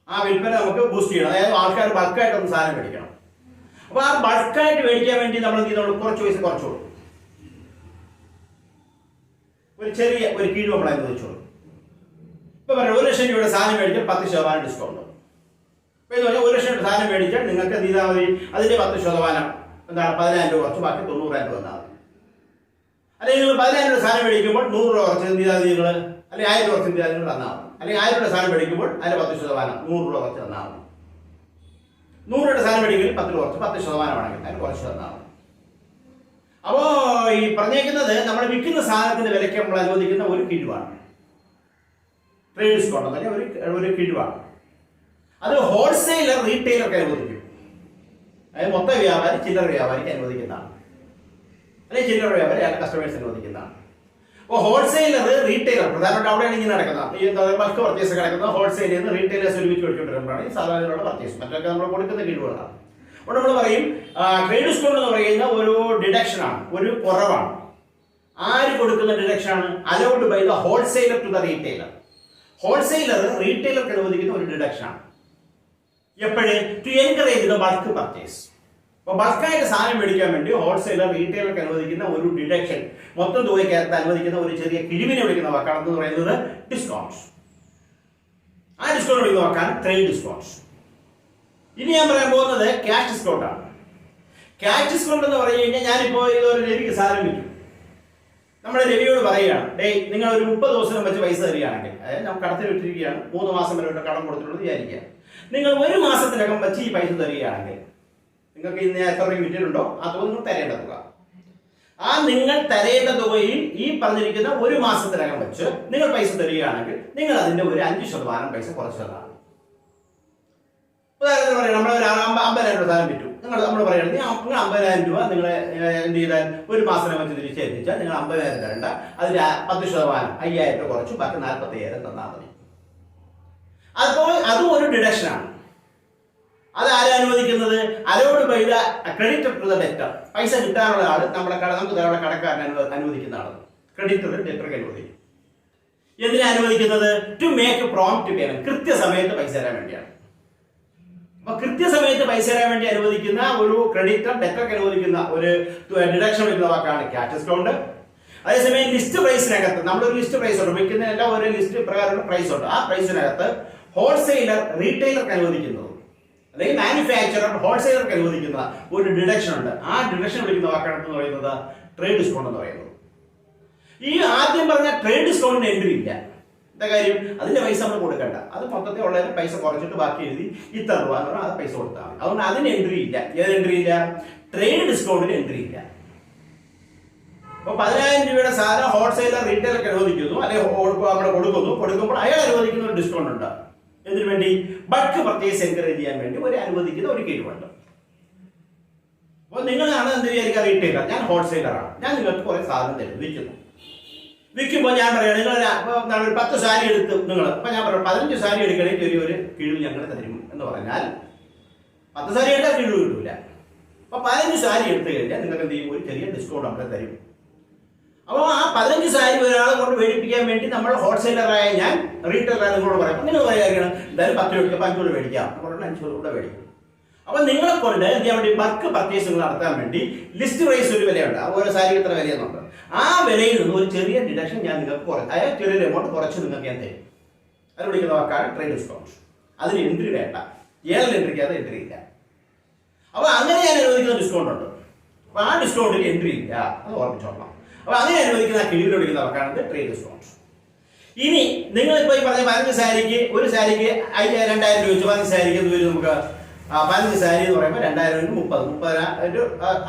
ആ വിൽപ്പന നമുക്ക് ബൂസ്റ്റ് ചെയ്യണം. അതായത് ആൾക്കാർ ബൾക്കായിട്ടൊന്ന് സാധനം മേടിക്കണം. അപ്പോൾ ആ ബൾക്കായിട്ട് മേടിക്കാൻ വേണ്ടി നമ്മൾ എന്ത് ചെയ്യുന്നു? കുറച്ച് പൈസ കുറച്ച് കൊടുക്കും. ഒരു ചെറിയ ഒരു കിഴിവ് നമ്മൾ അനുവദിച്ചോളൂ. ഇപ്പൊ പറയാം 1 ലക്ഷം രൂപയുടെ സാധനം മേടിച്ചാൽ 10% ഡിസ്കൗണ്ട്. ഇപ്പൊ എന്ന് പറഞ്ഞാൽ 1 ലക്ഷം രൂപയുടെ സാധനം മേടിച്ചാൽ നിങ്ങൾക്ക് എന്ത് ചെയ്താൽ മതി? അതിന്റെ 10% എന്താണ് 10,000 രൂപ കുറച്ച്, ബാക്കി 90,000 രൂപ തന്നാൽ മതി. അല്ലെങ്കിൽ നിങ്ങൾ 10,000 രൂപ സാധനം മേടിക്കുമ്പോൾ 100 രൂപ കുറച്ച് എന്ത് ചെയ്താൽ നിങ്ങൾ, അല്ലെങ്കിൽ 1000 രൂപ കുറച്ച് എന്ത് ചെയ്താൽ നിങ്ങൾ തന്നാൽ മതി. അല്ലെങ്കിൽ 1000 രൂപ സാധനം മേടിക്കുമ്പോൾ അതിന്റെ 10% 100 രൂപ കുറച്ച് തന്നാൽ മതി. 100 രൂപയുടെ സാധനം മേടിക്കുമ്പോൾ 10 രൂപ കുറച്ച് 10% ആണെങ്കിൽ അതിന് കുറച്ച് തന്നാൽ മതി. അപ്പോ ഈ പറഞ്ഞേക്കുന്നത് നമ്മൾ വിൽക്കുന്ന സാധനത്തിന്റെ വിലയ്ക്ക് നമ്മൾ അനുവദിക്കുന്ന ഒരു കിഴിവാണ്. ട്രേഡ് ഡിസ്കൗണ്ട് എന്ന് പറഞ്ഞാൽ ഒരു കിഴിവാണ്. അത് ഹോൾസെയിലർ റീറ്റെയിലർക്ക് അനുവദിക്കും. അതായത് മൊത്ത വ്യാപാരി ചില്ലറ വ്യാപാരിക്ക് അനുവദിക്കുന്നതാണ്. അല്ലെങ്കിൽ ചില്ലറ വ്യാപാരി അയാളുടെ കസ്റ്റമേഴ്സ് അനുവദിക്കുന്നതാണ്. അപ്പോൾ ഹോൾസെയിലർ റീറ്റെയിലർ പ്രധാനമായിട്ട് അവിടെയാണ് ഇങ്ങനെ നടക്കുന്നത്. ഈ ബൾക്ക് പർച്ചേസ് കിടക്കുന്നത് ഹോൾസെയിൽ നിന്ന് റീറ്റെയിലേഴ്സ് ഒരുമിച്ച് മേടിച്ചുകൊണ്ടിരുമ്പോഴാണ് ഈ സാധാരണയുള്ള പർച്ചേസ്. മറ്റൊക്കെ നമ്മൾ കൊടുക്കുന്ന കിഴിവുകളാണ്. അപ്പോൾ നമ്മൾ പറയും ട്രേഡ് ഡിസ്കൗണ്ട് എന്ന് പറയുന്ന ഒരു ഡിഡക്ഷനാണ്, ഒരു കുറവാണ്. ആര് കൊടുക്കുന്ന ഡിഡക്ഷനാണ്? Allowed by the wholesaler to the retailer. Wholesaler റീറ്റെയിലർക്ക് അനുവദിക്കുന്ന ഒരു ഡിഡക്ഷനാണ്. എപ്പോഴും to encourage the bulk purchase. അപ്പോൾ ബൾക്കായിട്ട് സാധനം മേടിക്കാൻ വേണ്ടി ഹോൾസെയിലർ റീറ്റെയിലർക്ക് അനുവദിക്കുന്ന ഒരു ഡിഡക്ഷൻ, മൊത്തം തുകയ്ക്കകത്ത് അനുവദിക്കുന്ന ഒരു ചെറിയ കിഴിവിനെ വിളിക്കുന്ന വാക്കാണ് എന്ന് പറയുന്നത് ഡിസ്കൗണ്ട്. ആ ഡിസ്കൗണ്ട് വിളിക്കുന്ന വാക്കാണ് ട്രേഡ് ഡിസ്കൗണ്ട്. ഇനി ഞാൻ പറയാൻ പോകുന്നത് ക്യാഷ് ഡിസ്കൗണ്ട് ആണ്. ക്യാഷ് ഡിസ്കൗണ്ട് എന്ന് പറഞ്ഞു കഴിഞ്ഞാൽ ഞാനിപ്പോൾ ഇതൊരു രവിക്ക് സാധനം വിൽക്കും. നമ്മുടെ രവിയോട് പറയുകയാണ്, നിങ്ങൾ ഒരു 30 ദിവസം വെച്ച് പൈസ തരികയാണെങ്കിൽ, അതായത് നമുക്ക് കടത്തിൽ വിട്ടിരിക്കുകയാണ്, 3 മാസം വരെ കടം കൊടുത്തിട്ടുള്ളത് വിചാരിക്കുക. നിങ്ങൾ 1 മാസത്തിനകം വെച്ച് ഈ പൈസ തരികയാണെങ്കിൽ നിങ്ങൾക്ക് ഇന്ന് എത്ര രൂപ വിറ്റിട്ടുണ്ടോ ആ തുക നിങ്ങൾ തരേണ്ട തുക. ആ നിങ്ങൾ തരേണ്ട തുകയിൽ ഈ പറഞ്ഞിരിക്കുന്ന 1 മാസത്തിനകം വെച്ച് നിങ്ങൾ പൈസ തരികയാണെങ്കിൽ നിങ്ങൾ അതിന്റെ ഒരു 5% പൈസ കുറച്ച് തരാം. ഉദാഹരണത്തിന് പറയാം, നമ്മളൊരു 50,000 രൂപ സാധനം വിറ്റു. നമ്മൾ പറയുകയാണെങ്കിൽ നിങ്ങൾ 50,000 രൂപ നിങ്ങൾ എന്ത് ചെയ്താൽ 1 മാസം വെച്ച് തിരിച്ചെത്തിച്ചാൽ നിങ്ങൾ 50,000 തരണ്ട, അതിന്റെ 10% 5,000 രൂപ കുറച്ചു, ബാക്കി 45,000 തന്നാൽ മതി. അപ്പോൾ അതും ഒരു ഡിഡക്ഷനാണ്. അത് ആരെ അനുവദിക്കുന്നത്? Allowed by the creditor to the debtor. പൈസ കിട്ടാനുള്ള ആൾ നമുക്ക് കടക്കാരനെ അനുവദിക്കുന്നതാണ്. ക്രെഡിറ്റർ ഡെറ്റർക്ക് അനുവദിക്കും. എന്തിനാ അനുവദിക്കുന്നത്? To make prompt payment. കൃത്യസമയത്ത് പൈസ തരാൻ വേണ്ടിയാണ്. അപ്പൊ കൃത്യസമയത്ത് പൈസ തരാൻ വേണ്ടി അനുവദിക്കുന്ന ഒരു ക്രെഡിറ്റർ ഡെറ്റർക്ക് അനുവദിക്കുന്ന ഒരു ഡിഡക്ഷൻ വരുന്ന വാക്കാണ് ക്യാഷ് ഡിസ്കൗണ്ട്. അതേസമയം ലിസ്റ്റ് പ്രൈസിനകത്ത് നമ്മളൊരു ലിസ്റ്റ് പ്രൈസ് ഉണ്ട്, വിൽക്കുന്നതിനെല്ലാം ഒരു ലിസ്റ്റ് പ്രകാരമുള്ള പ്രൈസ് ഉണ്ട്. ആ പ്രൈസിനകത്ത് ഹോൾസെയിലർ റീറ്റെയിലർക്ക് അനുവദിക്കുന്നത്, അല്ലെങ്കിൽ മാനുഫാക്ചറർ ഹോൾസെയിലർക്ക് അനുവദിക്കുന്ന ഒരു ഡിഡക്ഷൻ ഉണ്ട്. ആ ഡിഡക്ഷൻ വിളിക്കുന്ന വാക്കാണെന്ന് പറയുന്നത് ട്രേഡ് ഡിസ്കൗണ്ട് എന്ന് പറയുന്നത്. ഈ ആദ്യം പറഞ്ഞ ട്രേഡ് ഡിസ്കൗണ്ടിന് എൻട്രി ഇല്ല. എന്താ കാര്യം? അതിന്റെ പൈസ നമ്മൾ കൊടുക്കണ്ട. അത് മൊത്തത്തിൽ ഉള്ളതിന് പൈസ കുറച്ചിട്ട് ബാക്കി എഴുതി ഇത്ര രൂപ എന്ന് പറഞ്ഞാൽ അത് പൈസ കൊടുത്താൽ മതി. അതുകൊണ്ട് അതിന് എൻട്രി ഇല്ല. ഏത് എൻട്രി ഇല്ല? ട്രേഡ് ഡിസ്കൗണ്ടിന് എൻട്രി ഇല്ല. അപ്പൊ 10,000 രൂപയുടെ സാധനം ഹോൾസെയിലർ റീറ്റെയിലർക്ക് അനുവദിക്കുന്നു, അല്ലെങ്കിൽ നമ്മൾ കൊടുക്കുമ്പോൾ അയാൾ അനുവദിക്കുന്ന ഒരു ഡിസ്കൗണ്ട് ഉണ്ട്. എന്തിനു വേണ്ടി? ബൾക്ക് പർച്ചേസ് എൻകറേജ് ചെയ്യാൻ വേണ്ടി ഒരു അനുവദിക്കുന്ന ഒരു കിഴിവുണ്ട്. അപ്പോൾ നിങ്ങളാണ് എന്ത് വിചാരിക്കുക? റീറ്റെയിലർ, ഞാൻ ഹോൾസെയിലറാണ്, ഞാൻ നിങ്ങൾക്ക് കുറെ സാധനം തരും, വിൽക്കുമ്പോൾ ഞാൻ പറയാം, നിങ്ങൾ ഒരു 10 സാരി എടുത്ത് നിങ്ങൾ, അപ്പൊ ഞാൻ പറയാം 15 സാരി എടുക്കണമെങ്കിൽ ഒരു കിഴിവ് ഞങ്ങൾ തരും എന്ന് പറഞ്ഞാൽ 10 സാരി എടുത്താൽ കിഴിവ് കിട്ടൂല. അപ്പൊ 15 സാരി എടുത്തു കഴിഞ്ഞാൽ നിങ്ങൾക്ക് എന്ത് ചെയ്യും? ഒരു ചെറിയ ഡിസ്കൗണ്ട് നമ്മൾ തരും. അപ്പോൾ ആ 15 സാരി ഒരാളെ കൊണ്ട് മേടിപ്പിക്കാൻ വേണ്ടി നമ്മൾ ഹോൾസെയിലറായ ഞാൻ റീറ്റെയിലറായ നിങ്ങളോട് പറയാം, നിങ്ങൾ പറയുകയാണ് എന്തായാലും 10 രൂപ എടുക്കാം, 5 രൂപ മേടിക്കാം, അപ്പോൾ 5 രൂപ കൂടെ മേടിക്കും. അപ്പൊ നിങ്ങളെ കൊണ്ട് എന്ത് ചെയ്യാൻ വേണ്ടി? ബൾക്ക് പർച്ചേസുകൾ നടത്താൻ വേണ്ടി ലിസ്റ്റ് പ്രൈസ് ഒരു വിലയുണ്ട്, ഓരോ സാരി എത്ര വിലയെന്നുണ്ട്. ആ വിലയിൽ നിന്ന് ഒരു ചെറിയ ഡിഡക്ഷൻ ഞാൻ നിങ്ങൾക്ക് കുറച്ച്, അതായത് ചെറിയൊരു എമൗണ്ട് കുറച്ച് നിങ്ങൾക്ക് ഞാൻ തരും. അത് വിളിക്കുന്ന വാക്കാണ് ട്രേഡ് ഡിസ്കൗണ്ട്. അതിന് എൻട്രി വേണ്ട, ഏഴ് എൻട്രിക്ക് അത് എൻട്രി ഇല്ല. അപ്പൊ അങ്ങനെ ഞാൻ അനുവദിക്കുന്ന ഡിസ്കൗണ്ട് ഉണ്ട്. അപ്പൊ ആ ഡിസ്കൗണ്ടിൽ എൻട്രി ഇല്ല, അത് ഓർമ്മിച്ചോളാം. അപ്പൊ അങ്ങനെ അനുവദിക്കുന്ന കിഴിവിൽ വിളിക്കുന്ന വാക്കാണ് ട്രേഡ് ഡിസ്കൗണ്ട്. ഇനി നിങ്ങളിപ്പോ ഈ പറഞ്ഞ 15 സാരിക്ക് ഒരു സാരിക്ക് 2,000 രൂപ വെച്ച് 15 സാരിക്ക് എന്ത് വരും? നമുക്ക് 15 സാരി എന്ന് പറയുമ്പോൾ 2,000 30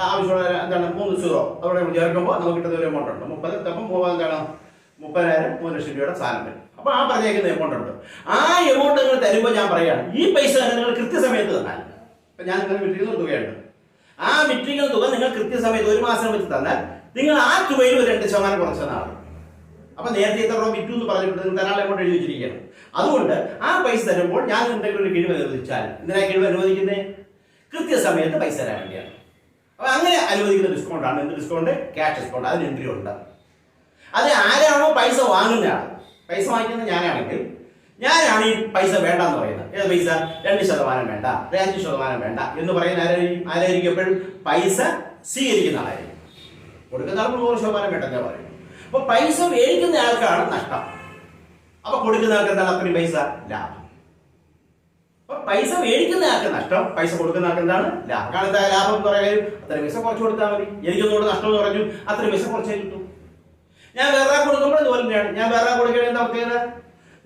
ആവശ്യമുള്ള എന്താണ് 3 സീറോ അവിടെ ചേർക്കുമ്പോൾ നമുക്ക് കിട്ടുന്ന ഒരു എമൗണ്ട് ഉണ്ട്. 30 എന്താണ് 30,000 3 ലക്ഷം രൂപയുടെ സാധനം വരും. അപ്പൊ ആ പറഞ്ഞേക്കുന്ന എമൗണ്ട് ഉണ്ട്. ആ എമൗണ്ട് നിങ്ങൾ തരുമ്പോൾ ഞാൻ പറയുകയാണ്, ഈ പൈസ നിങ്ങൾ കൃത്യസമയത്ത് തന്നാൽ, ഇപ്പൊ ഞാൻ നിങ്ങൾ വിട്ടിരിക്കുന്ന തുകയുണ്ട്, ആ വിട്ടിരിക്കുന്ന തുക നിങ്ങൾ കൃത്യസമയത്ത് 1 മാസം വെച്ച് തന്നാൽ നിങ്ങൾ ആ തുകയിൽ ഒരു 2% കുറച്ചതാണ്. അപ്പൊ നേരത്തെ എത്ര രൂപ വിറ്റു എന്ന് പറഞ്ഞിട്ട് നിങ്ങൾ തരാൻ എമൗണ്ട് എഴുതി വെച്ചിരിക്കുകയാണ്. അതുകൊണ്ട് ആ പൈസ തരുമ്പോൾ ഞാൻ എന്തെങ്കിലും ഒരു കിഴിവ് അനുവദിച്ചാൽ, എന്തിനാ കിഴിവ് അനുവദിക്കുന്നത്? കൃത്യസമയത്ത് പൈസ തരാൻ വേണ്ടിയാണ്. അപ്പൊ അങ്ങനെ അനുവദിക്കുന്ന ഡിസ്കൗണ്ട് ആണ് എന്ത് ഡിസ്കൗണ്ട്? Cash discount. അതിന് എൻട്രി ഉണ്ട്. അത് ആരാണോ പൈസ വാങ്ങുന്നതാണ്, പൈസ വാങ്ങിക്കുന്നത് ഞാനാണെങ്കിൽ ഞാനാണ് ഈ പൈസ വേണ്ടെന്ന് പറയുന്നത്. ഏത് പൈസ? 2% വേണ്ട, 5% വേണ്ട എന്ന് പറയുന്ന ആരായിരിക്കും? എപ്പോഴും പൈസ സ്വീകരിക്കുന്ന ആളായിരിക്കും. കൊടുക്കുന്ന ആൾക്ക് 100% വേണ്ടെന്നേ പറയും. അപ്പൊ പൈസ മേടിക്കുന്ന ആൾക്കാണ് നഷ്ടം, അപ്പൊ കൊടുക്കുന്ന ആൾക്ക് എന്താണ് അത്രയും പൈസ? ലാഭം. അപ്പൊ പൈസ മേടിക്കുന്ന ആൾക്ക് നഷ്ടം, പൈസ കൊടുക്കുന്ന ആൾക്ക് എന്താണ്? ലാഭം. കാരണം എന്താ ലാഭം എന്ന് പറയാൻ? അത്രയും പൈസ കുറച്ച് കൊടുത്താൽ മതി. എനിക്കൊന്നുകൂടെ നഷ്ടം എന്ന് പറഞ്ഞു, അത്രയും പൈസ കുറച്ചേ കിട്ടും. ഞാൻ വേറെ കൊടുക്കുമ്പോൾ ഇതുപോലെ തന്നെയാണ്. ഞാൻ വേറെ കൊടുക്കുകയാണെങ്കിൽ എന്താ പ്രത്യേകത?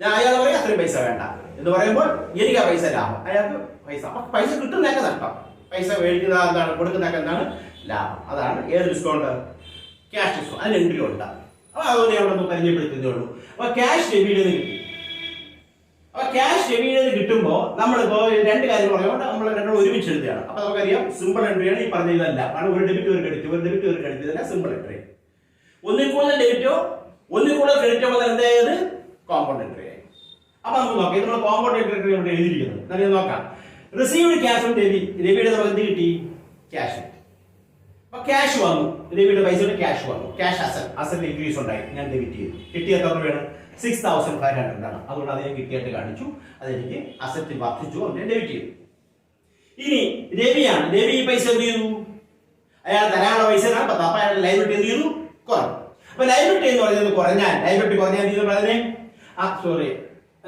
ഞാൻ അയാൾ പറയും അത്രയും പൈസ വേണ്ട എന്ന് പറയുമ്പോൾ എനിക്ക് ആ പൈസ ലാഭം, അയാൾക്ക് പൈസ. അപ്പൊ പൈസ കിട്ടുന്നതൊക്കെ നഷ്ടം, പൈസ മേടിക്കുന്ന എന്താണ്? കൊടുക്കുന്നതൊക്കെ എന്താണ്? ലാഭം. അതാണ് ഏത് ഡിസ്കൗണ്ട്? Cash discount. അതിന് എൻട്രി ഉണ്ട്. അപ്പൊ അതുകൊണ്ട് ഞാൻ ഒന്ന് പരിചയപ്പെടുത്തുന്നേ ഉള്ളൂ. അപ്പൊ ക്യാഷ് ഡെബിറ്റ് കിട്ടി. അപ്പൊ ക്യാഷ് ഡെബിറ്റ് കിട്ടുമ്പോൾ നമ്മളിപ്പോ 2 കാര്യം പറയുമ്പോൾ നമ്മൾ രണ്ടും ഒരുമിച്ച് എഴുതുകയാണ്. അപ്പൊ നമുക്കറിയാം സിമ്പിൾ എൻട്രിയാണ് ഈ പറഞ്ഞതല്ല. കാരണം ഒരു ഡെബിറ്റ് ഒരു ക്രെഡിറ്റ്, ഒരു ഡെബിറ്റ് ഒരു ക്രെഡിറ്റ്, ഇതല്ല സിമ്പിൾ എൻട്രി. ഒന്നിൽ കൂടുതൽ ഡെബിറ്റോ ഒന്നിൽ കൂടുതൽ ക്രെഡിറ്റോ വന്നാൽ എന്തായത്? കോമ്പൗണ്ട് എൻട്രി ആയി. അപ്പൊ നമുക്ക് നോക്കാം, ഇത് നമ്മൾ കോമ്പൗണ്ട് എൻട്രി ഇവിടെ എഴുതിയിരിക്കുന്നത്. നമുക്ക് നോക്കാം. റിസീവ്ഡ് ക്യാഷ് രവിയുടെ നമുക്ക് എന്ത് കിട്ടി? ക്യാഷ്. അപ്പൊ ക്യാഷ് വന്നു, രവിയുടെ പൈസയുടെ ക്യാഷ് വന്നു. ക്യാഷ് അസറ്റ് ഇൻക്രീസ് ഉണ്ടായി, ഞാൻ ഡെബിറ്റ് ചെയ്തു. കിട്ടിയ എത്ര രൂപയാണ്? 6500 ആണ്. അതുകൊണ്ട് അത് ഞാൻ കിട്ടിയായിട്ട് കാണിച്ചു, അതെനിക്ക് അസറ്റ് വർദ്ധിച്ചു, അതിനെ ഡെബിറ്റ് ചെയ്തു. ഇനി രവിയാണ്, രവി ഈ പൈസ എന്ത് ചെയ്തു? അയാൾ തരാനുള്ള പൈസ അപ്പൊ അയാൾ ലൈബിലിറ്റി എന്ത് ചെയ്തു? കുറഞ്ഞു. അപ്പൊ ലൈബിലിറ്റി എന്ന് പറയുന്നത് കുറഞ്ഞാൽ, ലൈബിലിറ്റി കുറഞ്ഞാൽ അതിനെ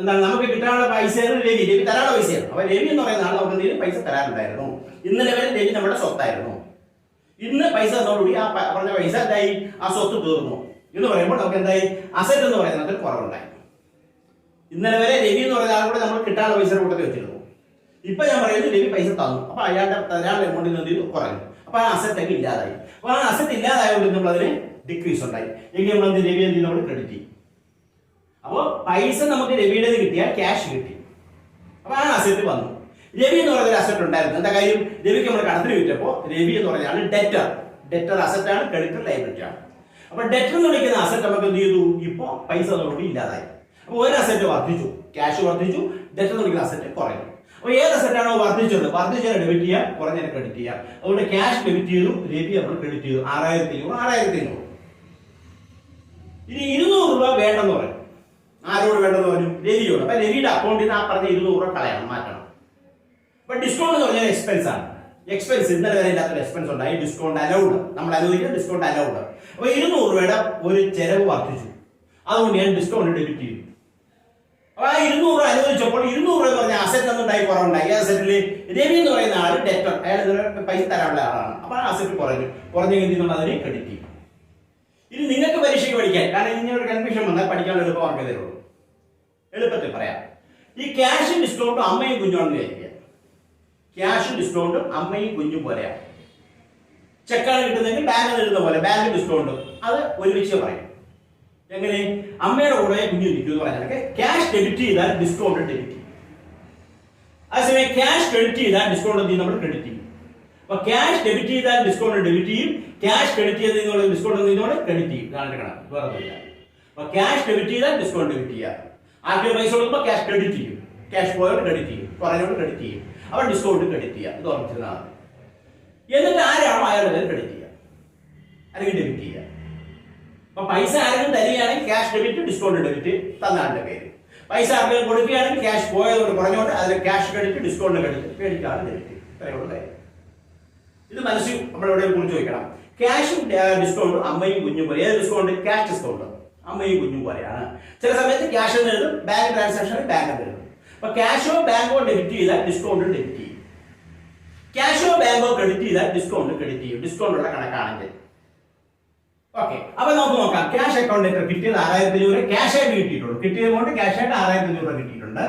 എന്താണ്? നമുക്ക് കിട്ടാനുള്ള പൈസയാണ് രവി തരാനുള്ള പൈസയാണ്. അപ്പൊ രവി എന്ന് പറയുന്ന ആൾ നമുക്ക് എന്തെങ്കിലും പൈസ തരാനുണ്ടായിരുന്നു. ഇന്നലെ വരെ രവി നമ്മുടെ സ്വത്തായിരുന്നു. ഇന്ന് പൈസ തന്നോടുകൂടി ആ പറഞ്ഞ പൈസ എന്തായി? ആ സ്വത്ത് തീർന്നു എന്ന് പറയുമ്പോൾ നമുക്ക് എന്തായി? അസറ്റ് എന്ന് പറയുന്നത് കുറവുണ്ടായി. ഇന്നലെ വരെ രവി എന്ന് പറയുന്ന ആളുകൂടെ നമ്മൾ കിട്ടാനുള്ള പൈസ കൂട്ടത്തിൽ വെച്ചിരുന്നു. ഇപ്പൊ ഞാൻ പറയുന്നത് രവി പൈസ തന്നു, അപ്പൊ അയാളുടെ തരാനുള്ള എമൗണ്ടിൽ നിന്ന് കുറഞ്ഞു. അപ്പൊ ആ അസറ്റ് ഒക്കെ ഇല്ലാതായി. അപ്പൊ ആ അസറ്റ് ഇല്ലാതായതുകൊണ്ട് നമ്മൾ അതിന് ഡിക്രീസ് ഉണ്ടായി. എങ്കിൽ നമ്മൾ രവി എന്ത് നമ്മൾ ക്രെഡിറ്റ് ചെയ്യും. അപ്പോൾ പൈസ നമുക്ക് രവിയുടെ കിട്ടിയാൽ ക്യാഷ് കിട്ടി. അപ്പൊ ആ അസറ്റ് വന്നു. രവി എന്ന് പറയുന്ന ഒരു അസറ്റ് ഉണ്ടായിരുന്നു. എന്താ കാര്യം? രവിക്ക് നമ്മൾ കടത്തിന് വിറ്റപ്പോൾ രവി എന്ന് പറയുന്നതാണ് ഡെറ്റർ അസറ്റ് ആണ്, ക്രെഡിറ്റർ ലൈബിലിറ്റി ആണ്. അപ്പൊ ഡെറ്റർ എന്ന് വിളിക്കുന്ന അസറ്റ് നമുക്ക് എന്ത് ചെയ്തു? ഇപ്പൊ പൈസ അതോടുകൂടി ഇല്ലാതായി. അപ്പൊ ഒരു അസറ്റ് വർദ്ധിച്ചു, ക്യാഷ് വർദ്ധിച്ചു, ഡെറ്റർ എന്ന് വിളിക്കുന്ന അസറ്റ് കുറഞ്ഞു. അപ്പൊ ഏത് അസറ്റാണോ വർദ്ധിച്ചത്? വർദ്ധിച്ചാൽ ഡെബിറ്റ് ചെയ്യാം, കുറഞ്ഞാൽ ക്രെഡിറ്റ് ചെയ്യാം. അതുകൊണ്ട് ക്യാഷ് ഡെബിറ്റ് ചെയ്തു, രവി നമ്മൾ ക്രെഡിറ്റ് ചെയ്തു. 6500. ഇനി 200 രൂപ വേണ്ടെന്ന് പറയും. ആരോട് വേണ്ടെന്ന് പറഞ്ഞു? രവിയോട്. അപ്പൊ രവിയുടെ അക്കൗണ്ടിൽ നിന്ന് ആ പറഞ്ഞ 200 രൂപ കളയണം, മാറ്റണം. അപ്പൊ ഡിസ്കൗണ്ട് എന്ന് പറഞ്ഞാൽ എക്സ്പെൻസ് ആണ്. എക്സ്പെൻസ് ഇന്നലെ വരെ ഇല്ലാത്തൊരു എക്സ്പെൻസ് ഉണ്ടായി. ഡിസ്കൗണ്ട് അലൗഡ്, നമ്മൾ അനുവദിക്കുന്ന ഡിസ്കൗണ്ട് അലൗഡ്. അപ്പൊ 200 രൂപയുടെ ഒരു ചെലവ് വർദ്ധിച്ചു, അതുകൊണ്ട് ഞാൻ ഡിസ്കൗണ്ട് ഡെബിറ്റ് ചെയ്തു. അപ്പൊ ആ 200 രൂപ അനുവദിച്ചപ്പോൾ 200 രൂപ എന്ന് പറഞ്ഞ അസറ്റ് ഒന്നുണ്ടായി, കുറവുണ്ടായി. അസറ്റില് രവി എന്ന് പറയുന്ന ആള് ഡെറ്റർ, അയാൾ പൈസ തരാനുള്ള ആളാണ്. അപ്പൊ ആ അസറ്റ് കുറഞ്ഞെങ്കിൽ നമ്മൾ അതിനെ ക്രെഡിറ്റ് ചെയ്യും. ഇനി നിങ്ങൾക്ക് പരീക്ഷയ്ക്ക് പഠിക്കാൻ, കാരണം ഇങ്ങനെ ഒരു കൺഫ്യൂഷൻ വന്നാൽ പഠിക്കാനുള്ള എളുപ്പം മാർക്കേ തരുള്ളൂ. എളുപ്പത്തിൽ പറയാം. ഈ ക്യാഷും ഡിസ്കൗണ്ടും അമ്മയും കുഞ്ഞുമാണെന്ന് വിചാരിക്കുക. ക്യാഷും ഡിസ്കൗണ്ടും അമ്മയും കുഞ്ഞും പോലെയാണ്. ചെക്കാണ് കിട്ടുന്നതെങ്കിൽ ബാങ്കിൽ എഴുതുന്ന പോലെ ബാങ്ക് ഡിസ്കൗണ്ട് അത് ഒരുമിച്ച് പറയും. എങ്ങനെ? അമ്മയുടെ കൂടെ കുഞ്ഞു ഇരിക്കും എന്ന് പറഞ്ഞാൽ ക്യാഷ് ഡെബിറ്റ് ചെയ്താൽ ഡിസ്കൗണ്ട് ഡെബിറ്റ് ചെയ്യും. അതേസമയം ക്യാഷ് ക്രെഡിറ്റ് ചെയ്താൽ ഡിസ്കൗണ്ട് എന്ത് ചെയ്യും? നമ്മൾ ക്രെഡിറ്റ് ചെയ്യും. അപ്പൊ ക്യാഷ് ഡെബിറ്റ് ചെയ്താൽ ഡിസ്കൗണ്ട് ഡെബിറ്റ് ചെയ്യും, ക്യാഷ് ക്രെഡിറ്റ് ചെയ്തതിനുള്ള ഡിസ്കൗണ്ട് എന്തിനോട് ക്രെഡിറ്റ് ചെയ്യും. ഇതാണ് കണക്ക്, വേറെ ഒന്നുമില്ല. അപ്പൊ ക്യാഷ് ഡെബിറ്റ് ചെയ്താൽ ഡിസ്കൗണ്ട് ഡെബിറ്റ് ചെയ്യാം. ആദ്യം പൈസ കൊടുക്കുമ്പോൾ ക്യാഷ് ക്രെഡിറ്റ് ചെയ്യും, ക്യാഷ് പോയോട് ക്രെഡിറ്റ് ചെയ്യും, കുറഞ്ഞോട് ക്രെഡിറ്റ് ചെയ്യും. അപ്പൊ ഡിസ്കൗണ്ട് ക്രെഡിറ്റ് ചെയ്യാം. ഇത് ഓർമ്മിച്ചിരുന്നാൽ മതി. എന്നിട്ട് ആരാണോ അയാളുടെ പേര് ക്രെഡിറ്റ് ചെയ്യുക അല്ലെങ്കിൽ ഡെബിറ്റ് ചെയ്യുക. അപ്പൊ പൈസ ആരെങ്കിലും തരികയാണെങ്കിൽ ക്യാഷ് ഡെബിറ്റ്, ഡിസ്കൗണ്ട് ഡെബിറ്റ് തന്നാളുടെ പേര്. പൈസ ആരെങ്കിലും കൊടുക്കുകയാണെങ്കിൽ ക്യാഷ് പോയതുകൊണ്ട് കുറഞ്ഞുകൊണ്ട് അതിൽ ക്യാഷ് ക്രെഡിറ്റ്, ഡിസ്കൗണ്ട് ക്രെഡിറ്റ്, പേടിക്കാണ് ഡെബിറ്റ്. ഇത്രയുള്ള കാര്യം. ഇത് മനസ്സിൽ നമ്മളെവിടെ കുറിച്ച് വയ്ക്കണം. ക്യാഷും ഡിസ്കൗണ്ടും അമ്മയും കുഞ്ഞും പോലെ. ഏത് ഡിസ്കൗണ്ട്? ക്യാഷ് ഡിസ്കൗണ്ട് അമ്മയും കുഞ്ഞും പോലെയാണ്. ചില സമയത്ത് ക്യാഷ് എന്ന് എഴുതും, ബാങ്ക് ട്രാൻസാക്ഷൻ ബാങ്ക് എന്ന് എഴുതും. അപ്പൊ ക്യാഷോ ബാങ്കോ ഡെബിറ്റ് ചെയ്താൽ ഡിസ്കൗണ്ട് ഡെബിറ്റ് ചെയ്യും, ക്യാഷോ ബാങ്കോ ക്രെഡിറ്റ് ചെയ്താൽ ഡിസ്കൗണ്ട് ക്രെഡിറ്റ് ചെയ്യും, ഡിസ്കൗണ്ട് ഉള്ള കണക്കാണെങ്കിൽ. ഓക്കെ, അപ്പൊ നമുക്ക് നോക്കാം. ക്യാഷ് അക്കൗണ്ട് കിട്ടിയത് 6500 ക്യാഷ് ആയിട്ട് കിട്ടിയിട്ടുള്ളൂ. കിട്ടിയ എമൗണ്ട് ക്യാഷ് ആയിട്ട് 6500 കിട്ടിയിട്ടുണ്ട്.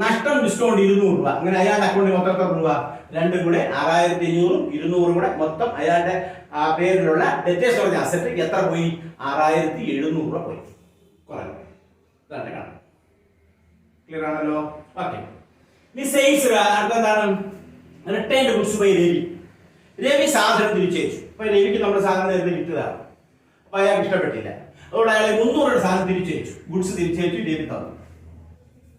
നഷ്ടം ഡിസ്കൗണ്ട് 200 രൂപ. അങ്ങനെ അയാളുടെ അക്കൗണ്ടിൽ മൊത്തം എത്ര രൂപ? രണ്ടും കൂടെ 6500 200 കൂടെ മൊത്തം അയാളുടെ പേരിലുള്ള ഡെറ്റേഴ്സ് പറഞ്ഞ അസറ്റ് എത്ര പോയി? 6700 രൂപ പോയി, കുറഞ്ഞു. ഇതാണ് കാണാം. ക്ലിയർ ആണല്ലോ? ഓക്കെ. ഇനി സെയിൽസ് എന്താണ്? Returned goods by Ravi. Ravi സാധനം തിരിച്ചയച്ചു. അപ്പൊ രവിക്ക് നമ്മുടെ സാധനം നേരത്തെ വിറ്റതാണ്. അപ്പൊ അയാൾക്ക് ഇഷ്ടപ്പെട്ടില്ല. അതുകൊണ്ട് അയാൾ 300 സാധനം തിരിച്ചയച്ചു. ഗുഡ്സ് തിരിച്ചയച്ചു, രവി തന്നു.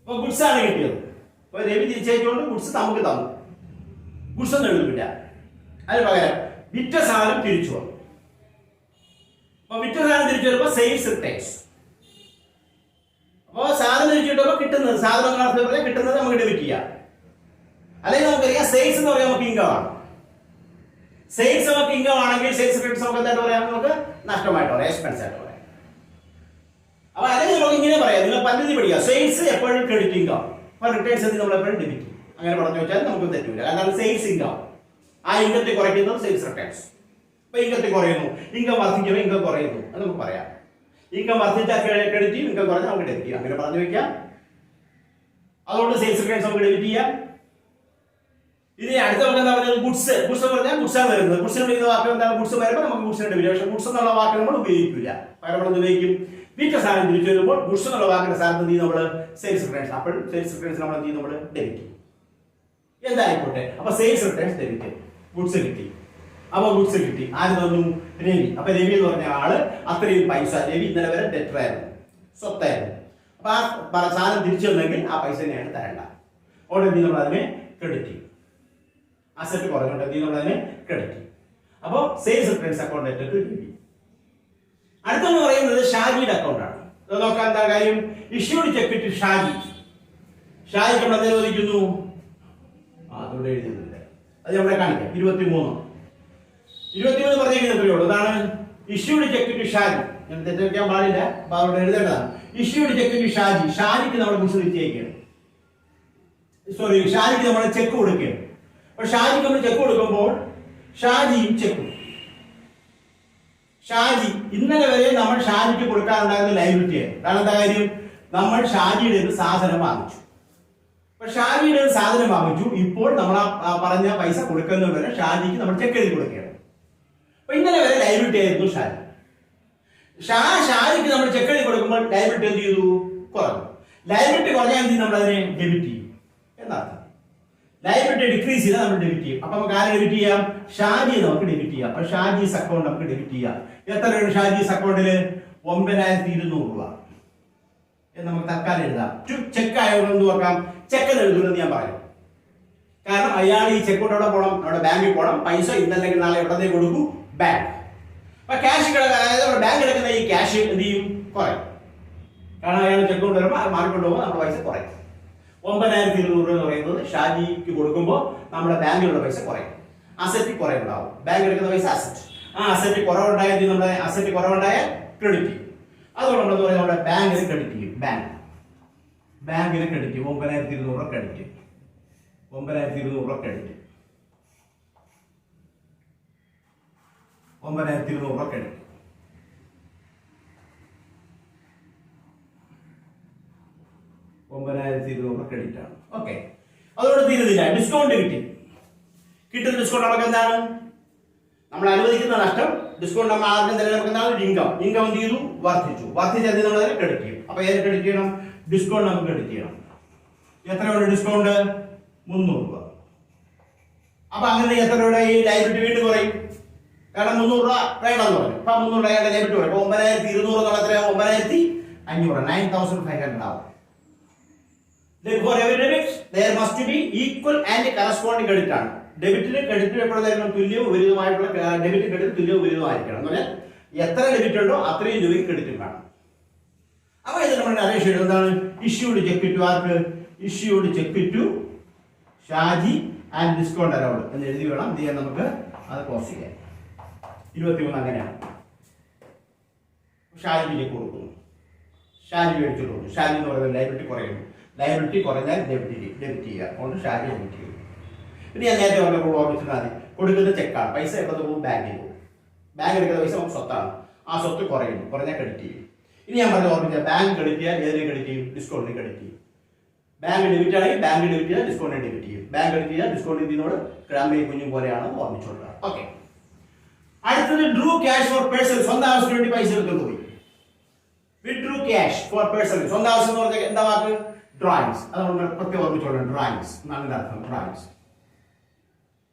അപ്പൊ ഗുഡ്സ് ആണ് കിട്ടിയത്. അപ്പൊ രവി തിരിച്ചയച്ചുകൊണ്ട് ഗുഡ്സ് നമുക്ക് തന്നു. ഗുഡ്സ് ഒന്നും എഴുതില്ല. അതിന് പകരം വിറ്റ സാധനം തിരിച്ചു വന്നു. അപ്പൊ വിറ്റ സാധനം തിരിച്ചു വരുമ്പോ സെയിൽസ് റിട്ടേൺസ്. അപ്പൊ സാധനം തിരിച്ചു കിട്ടുമ്പോൾ കിട്ടുന്നത് സാധനം കിട്ടുന്നത് നമുക്ക് ഡെബിറ്റ് ചെയ്യാം. അല്ലെങ്കിൽ നമുക്കറിയാം സെയിൽസ് എന്ന് പറയാൻ നമുക്ക് ഇൻകം ആണ്. സെയിൽസ് നമുക്ക് ഇൻകം ആണെങ്കിൽ സെയിൽസ് റിട്ടേൺസ് നമുക്ക് എന്തായിട്ട് പറയാം? നമുക്ക് നഷ്ടമായിട്ട് പറയാം, എക്സ്പെൻസ് ആയിട്ട് പറയാം. അപ്പൊ അല്ലെങ്കിൽ നമുക്ക് ഇങ്ങനെ പറയാം, നിങ്ങൾ പദ്ധതി പഠിക്കുക. സെയിൽസ് എപ്പോഴും ക്രെഡിറ്റ് ഇൻകം, അപ്പൊ റിട്ടേൺസ് നമ്മൾ എപ്പോഴും ഡെബിറ്റ്. അങ്ങനെ പറഞ്ഞു വെച്ചാൽ നമുക്ക് തെറ്റില്ല. കാരണം സെയിൽസ് ഇൻകം, ആ ഇൻകത്തെ കുറയ്ക്കുന്നത് സെയിൽസ് റിട്ടേൺസ്. അപ്പൊ ഇൻകത്തെ കുറയുന്നു, ഇൻകം വർദ്ധിക്കുമ്പോൾ ഇൻകം കുറയുന്നു അത് നമുക്ക് പറയാം. ഇൻകം വർദ്ധിച്ചാൽ ക്രെഡിറ്റ് ചെയ്യും, ഇൻകം കുറഞ്ഞാൽ നമുക്ക് ഡെബിറ്റ് ചെയ്യാം. അങ്ങനെ പറഞ്ഞു വെക്കാം. അതുകൊണ്ട് സെയിൽസ് റിട്ടേൺസ് നമുക്ക് ഡെബിറ്റ് ചെയ്യാം. ഇനി അടുത്ത നമുക്ക് എന്താ പറയുന്നത്? ഗുഡ്സ്. ഗുഡ്സ് പറഞ്ഞാൽ ഗുഡ്സാണ് വരുന്നത്. ഗുഡ്സിന് വിളിക്കുന്ന വാക്ക് എന്താണ്? ഗുഡ്സ് വരുമ്പോൾ നമുക്ക് ഗുഡ്സിന് ഡെബിറ്റ്. പക്ഷേ ഗുഡ്സ് എന്നുള്ള വാക്ക് നമ്മൾ ഉപയോഗിക്കില്ല. പകരം നമ്മൾ ഉപയോഗിക്കും വിറ്റ സാധനം തിരിച്ചു വരുമ്പോൾ ഗുഡ്സ് എന്നുള്ള വാക്കിന്റെ സ്ഥാനത്ത് എന്ത് ചെയ്യും? നമ്മൾ സെയിൽസ് റിട്ടേൺസ്. അപ്പോൾ സെയിൽസ് റിട്ടേൺസ് നമ്മൾ എന്ത് ചെയ്യും? നമ്മൾ ഡെബിറ്റ് ചെയ്യും. എന്തായിക്കോട്ടെ. അപ്പൊ സെയിൽസ് റിട്ടേൺസ് ഡെബിറ്റ്. ഗുഡ്സ് കിട്ടി. അപ്പൊ ഗുഡ്സ് കിട്ടി. ആര് തന്നു? രവി. അപ്പൊ രവി എന്ന് പറഞ്ഞ ആള് അത്രയും പൈസ, രവി ഇന്നലെ വരെ ഡെറ്റർ ആയിരുന്നു, സ്വത്തായിരുന്നു. അപ്പൊ ആ സാധനം തിരിച്ചു വന്നെങ്കിൽ ആ പൈസ തന്നെയാണ് തരേണ്ട. ഓൾറെഡി നമ്മൾ അതിനെ ക്രെഡിറ്റ് ചെയ്യും. അസറ്റ് കുറഞ്ഞുകൊണ്ട് എന്ത് ചെയ്യും? നമ്മൾ അതിനെ ക്രെഡിറ്റ് ചെയ്യും. അപ്പൊ sales returns account to Ravi. അടുത്തെന്ന് പറയുന്നത് ഷാജിയുടെ അക്കൗണ്ട് ആണ്. അത് നോക്കാൻ എന്താ കാര്യം? Issued cheque to Shaji. ഷാജിക്ക് നമ്മൾ എന്തെങ്കിലും ചോദിക്കുന്നു? അതുകൊണ്ട് എഴുതുന്നില്ല, അത് നമ്മളെ കാണിക്കാം. 23 പറഞ്ഞേക്കുന്നത് എത്രയേ ഉള്ളൂ. അതാണ് ഇഷ്യൂഡ് ചെക്ക് ടു ഷാജി. ഞാൻ തെറ്റിക്കാൻ പാടില്ല, അപ്പൊ അവിടെ എഴുതേണ്ടതാണ്. Issued cheque to Shaji. ഷാജിക്ക് നമ്മൾ ഗുഡ്സ് തിരിച്ചയക്കുകയാണ്. സോറി, ഷാജിക്ക് നമ്മൾ ചെക്ക് കൊടുക്കുകയാണ്. അപ്പൊ ഷാജിക്ക് നമ്മൾ ചെക്ക് കൊടുക്കുമ്പോൾ ഷാജിയും ചെക്കും. ഷാജി ഇന്നലെ വരെ നമ്മൾ ഷാജിക്ക് കൊടുക്കാനുണ്ടായിരുന്ന ലൈബിലിറ്റിയാണ്. കാരണം എന്താ കാര്യം? നമ്മൾ ഷാജിയുടെ സാധനം വാങ്ങിച്ചു. അപ്പൊ ഷാജിയുടെ സാധനം വാങ്ങിച്ചു. ഇപ്പോൾ നമ്മൾ പറഞ്ഞ പൈസ കൊടുക്കുന്നത് വരെ ഷാജിക്ക് നമ്മൾ ചെക്ക് എഴുതി കൊടുക്കുകയാണ്. അപ്പൊ ഇന്നലെ വരെ ലൈബിലിറ്റി ആയിരുന്നു ഷാജി. ഷാജിക്ക് നമ്മൾ ചെക്ക് എഴുതി കൊടുക്കുമ്പോൾ ലൈബിലിറ്റി എന്ത് ചെയ്തു? കുറഞ്ഞു. ലൈബിലിറ്റി കുറഞ്ഞാൽ എന്ത് ചെയ്യും? നമ്മൾ അതിനെ ഡെബിറ്റ് ചെയ്യും എന്നർത്ഥം. ലൈബിലിറ്റി ഡിക്രീസ് ചെയ്താൽ നമ്മൾ ഡെബിറ്റ് ചെയ്യും. അപ്പൊ നമുക്ക് ആരെ ഡെബിറ്റ് ചെയ്യാം? ഷാജിയെ നമുക്ക് ഡെബിറ്റ് ചെയ്യാം. അപ്പൊ ഷാജീസ് അക്കൗണ്ട് നമുക്ക് ഡെബിറ്റ് ചെയ്യാം. എത്രയാണ് ഷാജീസ് അക്കൗണ്ടില്? 9200 രൂപ എന്ന് നമുക്ക് തൽക്കാലം എഴുതാം. ചെക്ക് ആയതുകൊണ്ട് എന്ത് നോക്കാം? ചെക്ക് എഴുതുമെന്ന് ഞാൻ പറയും. കാരണം അയാൾ ഈ ചെക്ക് കൊണ്ട് എവിടെ പോകണം? അവിടെ ബാങ്കിൽ പോകണം. പൈസ ഇന്നല്ലെങ്കിൽ നാളെ എവിടെ കൊടുക്കും? ബാങ്ക്. അപ്പൊ ക്യാഷ് ബാങ്ക് എടുക്കുന്ന ഈ ക്യാഷ് എന്ത് ചെയ്യും? കുറയും. കാരണം അയാൾ ചെക്ക് കൊണ്ട് വരുമ്പോൾ അത് മാറിക്കൊണ്ട് പോകുമ്പോൾ നമ്മുടെ പൈസ കുറയും. 9200 എന്ന് പറയുന്നത് ഷാജിക്ക് കൊടുക്കുമ്പോൾ നമ്മുടെ ബാങ്കിലുള്ള പൈസ കുറയും. അസറ്റ് കുറവുണ്ടാവും. ബാങ്ക് എടുക്കുന്ന പൈസ അസറ്റ്. ആ അസറ്റ് കുറവുണ്ടായാൽ നമ്മുടെ അസറ്റ് കുറവുണ്ടായാൽ ക്രെഡിറ്റ് ചെയ്യും. അതുകൊണ്ട് നമ്മൾ നമ്മുടെ ബാങ്കിന് ക്രെഡിറ്റ് ചെയ്യും. ബാങ്കിന് ക്രെഡിറ്റ് ചെയ്യും. 9200 ക്രെഡിറ്റ്. 9200 ക്രെഡിറ്റ്. 9200 ക്രെഡിറ്റ്. ക്രെഡിറ്റ് ആണ്. ഓക്കെ, അതുകൊണ്ട് തീരുന്നില്ല. ഡിസ്കൗണ്ട് കിട്ടി. കിട്ടുന്ന ഡിസ്കൗണ്ട് നമുക്ക് എന്താണ്? നമ്മൾ അനുവദിക്കുന്ന നഷ്ടം. ഡിസ്കൗണ്ട് നമ്മൾ ആർക്കും തന്നെ നമുക്ക് എന്താണ്? ഇൻകം. ഇൻകം എന്ത് ചെയ്തു? വർദ്ധിച്ചു. വർദ്ധിച്ചത് നമ്മൾ അതിനെ ക്രെഡിറ്റ് ചെയ്യും. അപ്പൊ ഏത് ക്രെഡിറ്റ് ചെയ്യണം? ഡിസ്കൗണ്ട് നമുക്ക് ക്രെഡിറ്റ് ചെയ്യണം. എത്രയാണ് ഡിസ്കൗണ്ട്? 300 രൂപ. അപ്പൊ അങ്ങനെ എത്ര രൂപ ഈ ലൈബിലിറ്റി വീണ്ടും കുറയും. കാരണം 300 രൂപ വേണമെന്ന് പറഞ്ഞു. അപ്പൊ 300 രൂപ ലൈബിലിറ്റി കുറയും. 9200 എന്നുള്ള എത്രയാണ്? 9500. 9500 ആവും. For every debit, there must be equal and corresponding credit ആണ്. ഡെബിറ്റിന് ക്രെഡിറ്റിന് എപ്പോഴും തുല്യവും വിപരീതമായിട്ടുള്ള ഡെബിറ്റ് ക്രെഡിറ്റ് തുല്യവും വിപരീതമായിരിക്കണം. എന്ന് പറഞ്ഞാൽ എത്ര ഡെബിറ്റ് ഉണ്ടോ അത്രയും രൂപയ്ക്ക് ക്രെഡിറ്റും വേണം. അപ്പൊ ഇത് നമ്മുടെ അപേക്ഷ എന്താണ്? ഇഷ്യൂഡ് ചെക്ക് ടു ആർക്ക്? Issued cheque to Shaji and discount allowed എന്ന് എഴുതി വേണം ഇത് ചെയ്യാൻ. നമുക്ക് അത് ക്ലോസ് ചെയ്യാം. 23 അങ്ങനെയാണ്. ഷാജി ചെക്ക് കൊടുക്കുന്നു. ഷാജി മേടിച്ചു കൊടുക്കുന്നു. ഷാജി എന്ന് പറയുന്നത് ലൈബിലിറ്റി കുറയുന്നു. ലൈബിലിറ്റി കുറഞ്ഞാൽ ഡെബിറ്റ് ചെയ്യുക. അതുകൊണ്ട് ഷാജി ഡെബിറ്റ് ചെയ്യും. പിന്നെ ഞാൻ നേരത്തെ പറഞ്ഞപ്പോൾ ഓർമ്മിച്ചാൽ മതി. കൊടുക്കുന്ന ചെക്കാണ്. പൈസ എവിടെ പോകും? ബാങ്കിൽ പോകും. ബാങ്ക് എടുക്കുന്ന പൈസ നമുക്ക് സ്വത്താണ്. ആ സ്വത്ത് കുറയുന്നു. കുറഞ്ഞാൽ ക്രെഡിറ്റ് ചെയ്യും. ഇനി ഞാൻ പറഞ്ഞ ഓർമ്മിച്ചാൽ ബാങ്ക് ക്രെഡിറ്റ് ചെയ്യാൻ ഏതിനെ ക്രെഡിറ്റ് ചെയ്യും? ഡിസ്കൗണ്ടിന് ക്രെഡിറ്റ് ചെയ്യും. ബാങ്ക് ഡെബിറ്റ് ആണെങ്കിൽ ബാങ്ക് ഡെബിറ്റ് ചെയ്താൽ ഡിസ്കൗണ്ടിനെ ഡെബിറ്റ് ചെയ്യും. ബാങ്ക് ക്രെഡിറ്റ് ചെയ്താൽ ഡിസ്കൗണ്ട് ഇതിനോട് ഗ്രാമീണ കുഞ്ഞും പോലെയാണ് ഓർമ്മിച്ചുകൊള്ളുക. ഓക്കെ, അടുത്തത് ഡ്രൂ ക്യാഷ് ഫോർ പേഴ്സൺ. സ്വന്തം ആവശ്യത്തിന് വേണ്ടി പൈസ എടുത്തുകൊണ്ട് പോയി. Withdrew cash four person. സ്വന്തം ആവശ്യം എന്ന് പറഞ്ഞാൽ എന്താ വാക്ക്? ഡ്രോയിങ്സ്. അതുകൊണ്ട് പ്രത്യേകം ഓർമ്മിച്ചോളാം, ഡ്രോയിങ്സ് എന്നാണ് അർത്ഥം. ഡ്രോയിങ്സ്.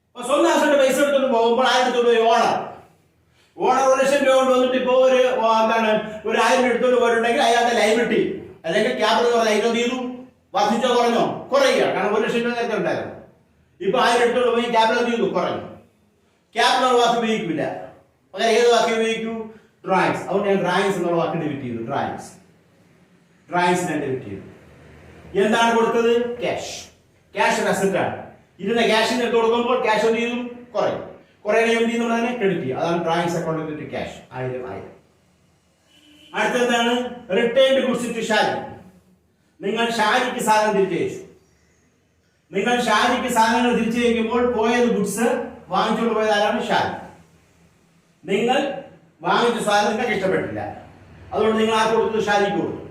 അപ്പൊ സ്വന്തം ആവശ്യമായിട്ട് പൈസ എടുത്തുകൊണ്ട് പോകുമ്പോൾ ആയിരത്തോട് ഓണർ 1,00,000 കൊണ്ട് വന്നിട്ട് ഇപ്പൊ എന്താണ് ഒരു 1000 എടുത്തോണ്ട് പോയിട്ടുണ്ടെങ്കിൽ അയാളുടെ ലൈബിലിറ്റി അല്ലെങ്കിൽ ക്യാപിറ്റൽ പറഞ്ഞാൽ അതിനോ ചെയ്തു വർദ്ധിച്ചോ കുറഞ്ഞോ? കുറയുക. കാരണം 1,00,000 നേരത്തെ ഉണ്ടായിരുന്നു. ഇപ്പൊ 1000 എടുത്തോണ്ട് പോയി ക്യാപിറ്റൽ ചെയ്തു കുറഞ്ഞു. ക്യാപിറ്റൽ വാക്ക് ഉപയോഗിക്കില്ല, പകരം ഏത് വാക്ക് ഉപയോഗിക്കൂ? ഡ്രോയിങ്സ്. അതുകൊണ്ട് ഞാൻ ഡ്രോയിങ്സ് എന്നുള്ള വാക്ക് ഡെബിറ്റ് ചെയ്തു. ഡ്രോയിങ്സ് ഞാൻ ഡെബിറ്റ് ചെയ്തു. എന്താണ് കൊടുത്തത്? ക്യാഷ്. ക്യാഷ് ഒരു അസറ്റ് ആണ്. ഇരുന്ന ക്യാഷിന് എടുത്ത് കൊടുക്കുമ്പോൾ ക്യാഷ് എന്ത് ചെയ്തു? കുറയും. കുറയണ എന്ത് ചെയ്യുന്നതിനെ ക്രെഡിറ്റ് ചെയ്യും. അതാണ് ഡ്രോയിങ്സ് അക്കൗണ്ട് ടു ക്യാഷ്. 1000. അടുത്തെന്താണ്? Returned goods to Shaji. നിങ്ങൾ ഷാജിക്ക് സാധനം തിരിച്ചയച്ചു. നിങ്ങൾ ഷാജിക്ക് സാധനങ്ങൾ തിരിച്ചയക്കുമ്പോൾ പോയത് ഗുഡ്സ് വാങ്ങിച്ചുകൊണ്ട് പോയത് ആരാണ്? ഷാജി. നിങ്ങൾ വാങ്ങിച്ച സാധനം നിങ്ങൾക്ക് ഇഷ്ടപ്പെട്ടില്ല, അതുകൊണ്ട് നിങ്ങൾ ആർക്ക് കൊടുത്തു? ഷാജിക്ക് കൊടുത്തു.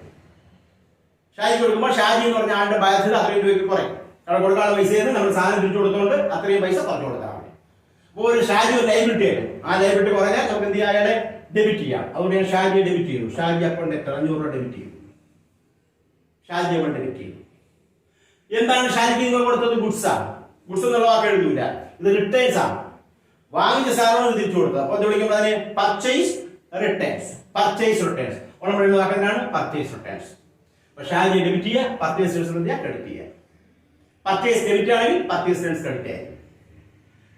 ഷാജിക്ക് കൊടുക്കുമ്പോൾ ഷാജി എന്ന് പറഞ്ഞ ആളുടെ ബാധ്യത അത്രയും രൂപയ്ക്ക് കുറയും. കാരണം കൊടുക്കാനുള്ള പൈസ നമ്മൾ സാധനം തിരിച്ചു കൊടുത്തുകൊണ്ട് അത്രയും പൈസ പറഞ്ഞു കൊടുക്കാൻ വേണ്ടി. അപ്പോൾ ഒരു ഷാജി ഒരു ലൈബിലിറ്റി ആയിരുന്നു. ആ ലൈബിലിറ്റി കുറഞ്ഞാൽ നമുക്ക് എന്ത് ചെയ്യാം? അയാളെ ഡെബിറ്റ് ചെയ്യാം. അതുകൊണ്ട് ഞാൻ ഷാജിയെ ഡെബിറ്റ് ചെയ്തു. ഷാജി അക്കൗണ്ട് എത്ര? 500 രൂപ ഡെബിറ്റ് ചെയ്തു. ഷാജി അക്കൗണ്ട് ഡെബിറ്റ് ചെയ്തു. എന്താണ് ഷാജിക്ക് നിങ്ങൾ കൊടുത്തത്? ഗുഡ്സ് ആണ്. ഗുഡ്സ് എന്നുള്ള വാക്ക് എഴുതൂല, ഇത് റിട്ടേൺസ് ആണ്. വാങ്ങിച്ച സാധനങ്ങൾ തിരിച്ചു കൊടുത്തത്. അപ്പോൾ വിളിക്കുമ്പോൾ അതിന് പർച്ചേസ് റിട്ടേൺസ്. പർച്ചേസ് റിട്ടേൺസ് നമ്മൾ എഴുതുന്ന വാക്കെന്താണ്? Purchase returns. അപ്പോൾ ഷാജിയെ ഡെബിറ്റ് ചെയ്യുക, പർച്ചേസ് റിട്ടേൺസ് ക്രെഡിറ്റ് ചെയ്യുക. പർച്ചേസ് ഡെബിറ്റ് ആണെങ്കിൽ പർച്ചേസ് റിട്ടേൺസ് ക്രെഡിറ്റ് ആയിരിക്കും.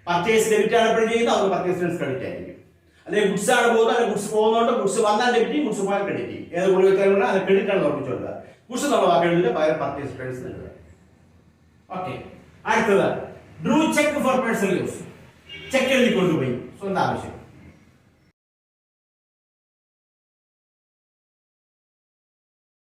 പർച്ചേസ് ഡെബിറ്റ് ആണ് എപ്പോഴും ചെയ്യുന്നത്, അതുകൊണ്ട് പർച്ചേസ് റിട്ടേൺസ് ക്രെഡിറ്റ് ആയിരിക്കും. അല്ലെങ്കിൽ ഗുഡ്സ് ആണ് പോകുന്നത്, അല്ലെങ്കിൽ ഗുഡ്സ് പോകുന്നതുകൊണ്ട് ഗുഡ്സ് വന്നാൽ ഡെബിറ്റ് ചെയ്യും, ഗുഡ്സ് പോയാൽ ക്രെഡിറ്റ് ചെയ്യും. ഏത് കൂടി വെച്ചാൽ അത് ക്രെഡിറ്റ് ആണ് ഓർമ്മിച്ചു കൊടുക്കുക. ഗുഡ്സ് നമ്മൾ വാക്ക് എഴുതില്ല, പകരം പർച്ചേസ് റിട്ടേൺസ് എഴുതുക. ഓക്കെ. അടുത്തത് Drew check for personal use. Check എഴുതി കൊണ്ടുപോയി സ്വന്തം ആവശ്യം.